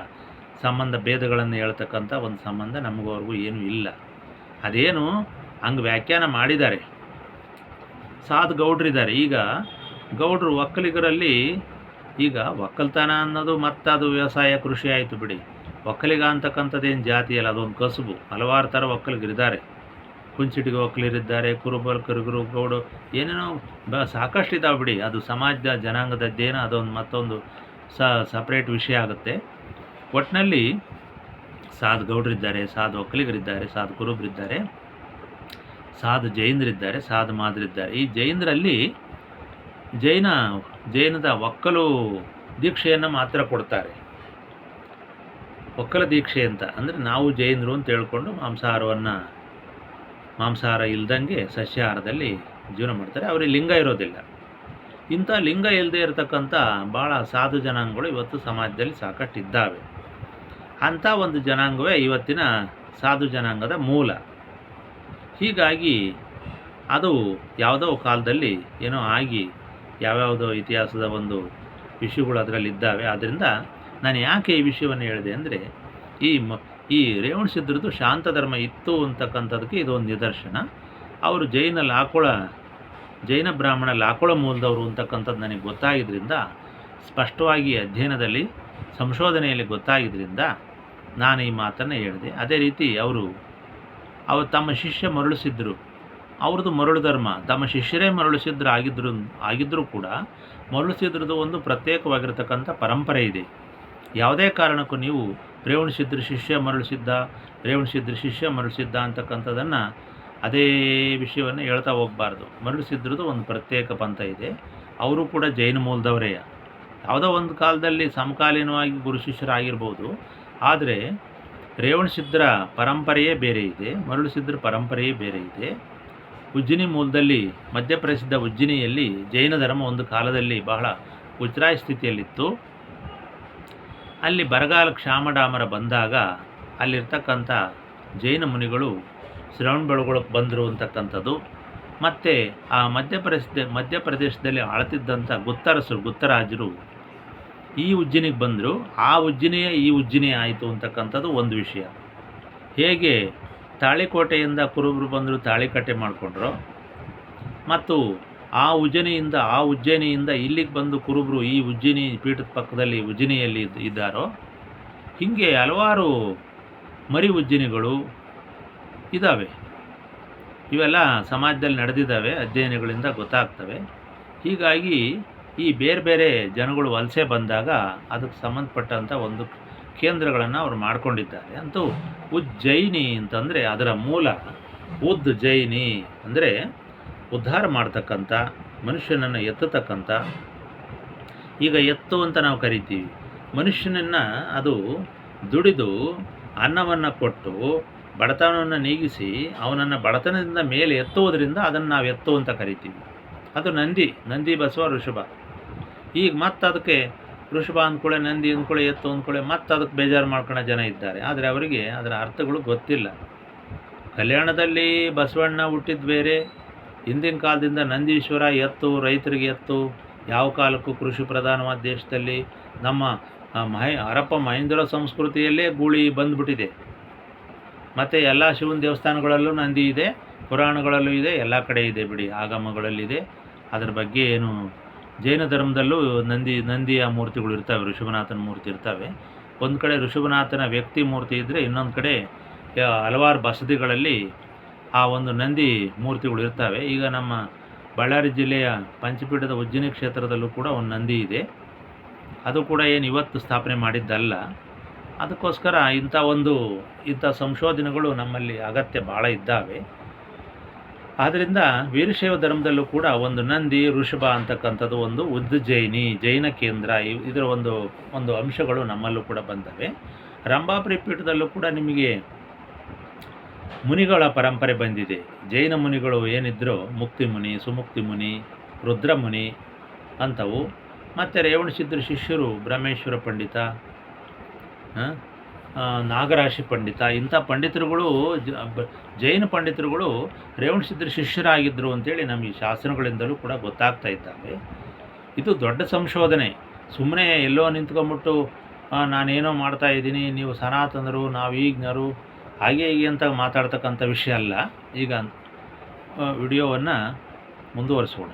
ಸಂಬಂಧ ಭೇದಗಳನ್ನು ಹೇಳ್ತಕ್ಕಂಥ ಒಂದು ಸಂಬಂಧ ನಮಗೂ ಅವ್ರಿಗೂ ಏನೂ ಇಲ್ಲ. ಅದೇನು ಹಂಗೆ ವ್ಯಾಖ್ಯಾನ ಮಾಡಿದ್ದಾರೆ. ಸಾಧು ಗೌಡ್ರಿದ್ದಾರೆ. ಈಗ ಗೌಡ್ರು ಒಕ್ಕಲಿಗರಲ್ಲಿ ಈಗ ಒಕ್ಕಲ್ತನ ಅನ್ನೋದು ಮತ್ತು ಅದು ವ್ಯವಸಾಯ ಕೃಷಿ ಆಯಿತು ಬಿಡಿ. ಒಕ್ಕಲಿಗ ಅಂತಕ್ಕಂಥದ್ದೇನು ಜಾತಿ ಅಲ್ಲ, ಅದೊಂದು ಕಸುಬು. ಹಲವಾರು ಥರ ಒಕ್ಕಲಿಗರಿದ್ದಾರೆ. ಕುಂಚಿಟಿಗೆ ಒಕ್ಕಲಿಗರಿದ್ದಾರೆ, ಕುರುಬರು, ಗೌಡು, ಏನೇನೋ ಸಾಕಷ್ಟು ಇದ್ದಾವೆ ಬಿಡಿ. ಅದು ಸಮಾಜದ ಜನಾಂಗದದ್ದೇನೋ ಅದೊಂದು ಮತ್ತೊಂದು ಸಪ್ರೇಟ್ ವಿಷಯ ಆಗುತ್ತೆ. ಒಟ್ಟಿನಲ್ಲಿ ಸಾಧು ಗೌಡ್ರಿದ್ದಾರೆ, ಸಾಧು ಒಕ್ಕಲಿಗರಿದ್ದಾರೆ, ಸಾಧು ಕುರುಬರಿದ್ದಾರೆ, ಸಾಧು ಜೈನರಿದ್ದಾರೆ, ಸಾಧು ಮಾದರಿದ್ದಾರೆ. ಈ ಜೈನರಲ್ಲಿ ಜೈನದ ಒಕ್ಕಲು ದೀಕ್ಷೆಯನ್ನು ಮಾತ್ರ ಕೊಡ್ತಾರೆ. ಒಕ್ಕಲ ದೀಕ್ಷೆ ಅಂತ ಅಂದರೆ ನಾವು ಜೈನರು ಅಂತ ಹೇಳ್ಕೊಂಡು ಮಾಂಸಾಹಾರ ಇಲ್ದಂಗೆ ಸಸ್ಯಾಹಾರದಲ್ಲಿ ಜೀವನ ಮಾಡ್ತಾರೆ. ಅವರಿಗೆ ಲಿಂಗ ಇರೋದಿಲ್ಲ. ಇಂಥ ಲಿಂಗ ಇಲ್ಲದೆ ಇರತಕ್ಕಂಥ ಭಾಳ ಸಾಧು ಜನಾಂಗಗಳು ಇವತ್ತು ಸಮಾಜದಲ್ಲಿ ಸಾಕಷ್ಟು ಇದ್ದಾವೆ. ಅಂಥ ಒಂದು ಜನಾಂಗವೇ ಇವತ್ತಿನ ಸಾಧು ಜನಾಂಗದ ಮೂಲ. ಹೀಗಾಗಿ ಅದು ಯಾವುದೋ ಕಾಲದಲ್ಲಿ ಏನೋ ಆಗಿ ಯಾವ್ಯಾವುದೋ ಇತಿಹಾಸದ ಒಂದು ವಿಷಯಗಳು ಅದರಲ್ಲಿದ್ದಾವೆ. ಆದ್ದರಿಂದ ನಾನು ಯಾಕೆ ಈ ವಿಷಯವನ್ನು ಹೇಳಿದೆ ಅಂದರೆ ಈ ರೇವಣಸಿದ್ಧರದ್ದು ಶಾಂತ ಧರ್ಮ ಇತ್ತು ಅಂತಕ್ಕಂಥದಕ್ಕೆ ಇದೊಂದು ನಿದರ್ಶನ. ಅವರು ಜೈನ ಬ್ರಾಹ್ಮಣ ಲಾಕೋಳ ಮೂಲದವರು ಅಂತಕ್ಕಂಥದ್ದು ನನಗೆ ಗೊತ್ತಾಗಿದ್ದರಿಂದ, ಸ್ಪಷ್ಟವಾಗಿ ಅಧ್ಯಯನದಲ್ಲಿ ಸಂಶೋಧನೆಯಲ್ಲಿ ಗೊತ್ತಾಗಿದ್ದರಿಂದ ನಾನು ಈ ಮಾತನ್ನು ಹೇಳಿದೆ. ಅದೇ ರೀತಿ ಅವರು ತಮ್ಮ ಶಿಷ್ಯ ಮರಳುಸಿದ್ದರು. ಅವ್ರದ್ದು ಮರಳು ಧರ್ಮ, ತಮ್ಮ ಶಿಷ್ಯರೇ ಮರಳುಸಿದ್ರು ಆಗಿದ್ದರೂ ಕೂಡ ಮರಳುಸಿದ್ರದ್ದು ಒಂದು ಪ್ರತ್ಯೇಕವಾಗಿರ್ತಕ್ಕಂಥ ಪರಂಪರೆ ಇದೆ. ಯಾವುದೇ ಕಾರಣಕ್ಕೂ ನೀವು ರೇವಣಸಿದ್ಧರ ಶಿಷ್ಯ ಮರಳುಸಿದ್ಧ ಅಂತಕ್ಕಂಥದ್ದನ್ನು ಅದೇ ವಿಷಯವನ್ನು ಹೇಳ್ತಾ ಹೋಗಬಾರ್ದು. ಮರಳುಸಿದ್ರದ್ದು ಒಂದು ಪ್ರತ್ಯೇಕ ಪಂಥ ಇದೆ. ಅವರು ಕೂಡ ಜೈನ ಮೂಲದವರೇ. ಯಾವುದೋ ಒಂದು ಕಾಲದಲ್ಲಿ ಸಮಕಾಲೀನವಾಗಿ ಗುರು ಶಿಷ್ಯರಾಗಿರ್ಬೋದು. ಆದರೆ ರೇವಣಸಿದ್ಧರ ಪರಂಪರೆಯೇ ಬೇರೆ ಇದೆ, ಮರಳುಸಿದ್ಧರ ಪರಂಪರೆಯೇ ಬೇರೆ ಇದೆ. ಉಜ್ಜಿನಿ ಮೂಲದಲ್ಲಿ, ಮಧ್ಯಪ್ರಸಿದ್ಧ ಉಜ್ಜಿನಿಯಲ್ಲಿ ಜೈನ ಧರ್ಮ ಒಂದು ಕಾಲದಲ್ಲಿ ಬಹಳ ಉಚ್ಛ್ರಾಯ ಸ್ಥಿತಿಯಲ್ಲಿತ್ತು. ಅಲ್ಲಿ ಬರಗಾಲ ಕ್ಷಾಮಡಾಮರ ಬಂದಾಗ ಅಲ್ಲಿರ್ತಕ್ಕಂಥ ಜೈನ ಮುನಿಗಳು ಶ್ರವಣಬೆಳಗೊಳಕ್ಕೆ ಬಂದರು ಅಂತಕ್ಕಂಥದ್ದು. ಮತ್ತು ಆ ಮಧ್ಯಪ್ರದೇಶದಲ್ಲಿ ಆಳ್ತಿದ್ದಂಥ ಗುತ್ತರಾಜರು ಈ ಉಜ್ಜಿನಿಗೆ ಬಂದರು. ಆ ಉಜ್ಜಿನಿಯೇ ಈ ಉಜ್ಜಿನಿ ಆಯಿತು ಅಂತಕ್ಕಂಥದ್ದು ಒಂದು ವಿಷಯ. ಹೇಗೆ ತಾಳಿಕೋಟೆಯಿಂದ ಕುರುಬರು ಬಂದರು, ತಾಳಿಕಟ್ಟೆ ಮಾಡಿಕೊಂಡ್ರು, ಮತ್ತು ಆ ಉಜ್ಜಯಿನಿಯಿಂದ ಇಲ್ಲಿಗೆ ಬಂದು ಕುರುಬರು ಈ ಉಜ್ಜಿನಿ ಪೀಠದ ಪಕ್ಕದಲ್ಲಿ ಉಜ್ಜಿನಿಯಲ್ಲಿ ಇದ್ದಾರೋ, ಹೀಗೆ ಹಲವಾರು ಮರಿ ಉಜ್ಜಿನಿಗಳು ಇದ್ದಾವೆ. ಇವೆಲ್ಲ ಸಮಾಜದಲ್ಲಿ ನಡೆದಿದ್ದಾವೆ, ಅಧ್ಯಯನಗಳಿಂದ ಗೊತ್ತಾಗ್ತವೆ. ಹೀಗಾಗಿ ಈ ಬೇರೆ ಬೇರೆ ಜನಗಳು ವಲಸೆ ಬಂದಾಗ ಅದಕ್ಕೆ ಸಂಬಂಧಪಟ್ಟಂಥ ಒಂದು ಕೇಂದ್ರಗಳನ್ನು ಅವರು ಮಾಡ್ಕೊಂಡಿದ್ದಾರೆ. ಅಂತೂ ಉಜ್ಜಯಿನಿ ಅಂತಂದರೆ ಅದರ ಮೂಲ ಉಜ್ಜಯಿನಿ ಅಂದರೆ ಉದ್ಧಾರ ಮಾಡ್ತಕ್ಕಂಥ, ಮನುಷ್ಯನನ್ನು ಎತ್ತತಕ್ಕಂಥ. ಈಗ ಎತ್ತು ಅಂತ ನಾವು ಕರಿತೀವಿ ಮನುಷ್ಯನನ್ನು. ಅದು ದುಡಿದು ಅನ್ನವನ್ನು ಕೊಟ್ಟು ಬಡತನವನ್ನು ನೀಗಿಸಿ ಅವನನ್ನು ಬಡತನದಿಂದ ಮೇಲೆ ಎತ್ತುವುದರಿಂದ ಅದನ್ನು ನಾವು ಎತ್ತು ಅಂತ ಕರಿತೀವಿ. ಅದು ನಂದಿ ಬಸವ ಋಷಭ. ಈಗ ಮತ್ತೆ ಅದಕ್ಕೆ ಋಷಭ ಅಂದ್ಕೊಳ್ಳೆ, ನಂದಿ ಅಂದ್ಕೊಳ್ಳೆ, ಎತ್ತು ಅಂದ್ಕೊಳ್ಳೆ, ಮತ್ತೆ ಅದಕ್ಕೆ ಬೇಜಾರು ಮಾಡ್ಕೊಳ್ಳೋ ಜನ ಇದ್ದಾರೆ. ಆದರೆ ಅವರಿಗೆ ಅದರ ಅರ್ಥಗಳು ಗೊತ್ತಿಲ್ಲ. ಕಲ್ಯಾಣದಲ್ಲಿ ಬಸವಣ್ಣ ಹುಟ್ಟಿದ್ದು ಬೇರೆ, ಹಿಂದಿನ ಕಾಲದಿಂದ ನಂದೀಶ್ವರ ಎತ್ತು, ರೈತರಿಗೆ ಎತ್ತು, ಯಾವ ಕಾಲಕ್ಕೂ ಕೃಷಿ ಪ್ರಧಾನವಾದ ದೇಶದಲ್ಲಿ ನಮ್ಮ ಹರಪ್ಪ ಮಹೇಂದ್ರ ಸಂಸ್ಕೃತಿಯಲ್ಲೇ ಗೂಳಿ ಬಂದುಬಿಟ್ಟಿದೆ. ಮತ್ತು ಎಲ್ಲ ಶಿವನ ದೇವಸ್ಥಾನಗಳಲ್ಲೂ ನಂದಿ ಇದೆ, ಪುರಾಣಗಳಲ್ಲೂ ಇದೆ, ಎಲ್ಲ ಕಡೆ ಇದೆ ಬಿಡಿ, ಆಗಮಗಳಲ್ಲಿದೆ. ಅದರ ಬಗ್ಗೆ ಏನು ಜೈನ ಧರ್ಮದಲ್ಲೂ ನಂದಿಯ ಮೂರ್ತಿಗಳು ಇರ್ತವೆ, ಋಷಭನಾಥನ ಮೂರ್ತಿ ಇರ್ತವೆ. ಒಂದು ಕಡೆ ಋಷಭನಾಥನ ವ್ಯಕ್ತಿ ಮೂರ್ತಿ ಇದ್ದರೆ, ಇನ್ನೊಂದು ಕಡೆ ಹಲವಾರು ಬಸದಿಗಳಲ್ಲಿ ಆ ಒಂದು ನಂದಿ ಮೂರ್ತಿಗಳು ಇರ್ತವೆ. ಈಗ ನಮ್ಮ ಬಳ್ಳಾರಿ ಜಿಲ್ಲೆಯ ಪಂಚಪೀಠದ ಉಜ್ಜಿನಿ ಕ್ಷೇತ್ರದಲ್ಲೂ ಕೂಡ ಒಂದು ನಂದಿ ಇದೆ. ಅದು ಕೂಡ ಏನು ಇವತ್ತು ಸ್ಥಾಪನೆ ಮಾಡಿದ್ದಲ್ಲ. ಅದಕ್ಕೋಸ್ಕರ ಇಂಥ ಸಂಶೋಧನೆಗಳು ನಮ್ಮಲ್ಲಿ ಅಗತ್ಯ ಭಾಳ ಇದ್ದಾವೆ. ಆದ್ದರಿಂದ ವೀರಶೈವ ಧರ್ಮದಲ್ಲೂ ಕೂಡ ಒಂದು ನಂದಿ, ಋಷಭ ಅಂತಕ್ಕಂಥದ್ದು ಒಂದು ಜೈನ ಕೇಂದ್ರ, ಇದರ ಒಂದು ಅಂಶಗಳು ನಮ್ಮಲ್ಲೂ ಕೂಡ ಬಂದವೆ. ರಂಭಾಪುರಿ ಪೀಠದಲ್ಲೂ ಕೂಡ ನಿಮಗೆ ಮುನಿಗಳ ಪರಂಪರೆ ಬಂದಿದೆ. ಜೈನ ಮುನಿಗಳು ಏನಿದ್ರು, ಮುಕ್ತಿ ಮುನಿ, ಸುಮುಕ್ತಿ ಮುನಿ, ರುದ್ರಮುನಿ ಅಂಥವು. ಮತ್ತು ರೇವಣಸಿದ್ಧರ ಶಿಷ್ಯರು ಬ್ರಹ್ಮೇಶ್ವರ ಪಂಡಿತ, ನಾಗರಾಶಿ ಪಂಡಿತ, ಇಂಥ ಪಂಡಿತರುಗಳು ಜೈನ ಪಂಡಿತರುಗಳು ರೇವಣಸಿದ್ಧರ ಶಿಷ್ಯರಾಗಿದ್ದರು ಅಂತೇಳಿ ನಮಗೆ ಶಾಸನಗಳಿಂದಲೂ ಕೂಡ ಗೊತ್ತಾಗ್ತಾ ಇದ್ದಾವೆ. ಇದು ದೊಡ್ಡ ಸಂಶೋಧನೆ. ಸುಮ್ಮನೆ ಎಲ್ಲೋ ನಿಂತ್ಕೊಂಡ್ಬಿಟ್ಟು ನಾನೇನೋ ಮಾಡ್ತಾಯಿದ್ದೀನಿ, ನೀವು ಸನಾತನರು, ನಾವು ಈಗಿನರು, ಹಾಗೆ ಹೀಗೆ ಅಂತ ಮಾತಾಡ್ತಕ್ಕಂಥ ವಿಷಯ ಅಲ್ಲ. ಈಗ ವಿಡಿಯೋವನ್ನು ಮುಂದುವರಿಸೋಣ.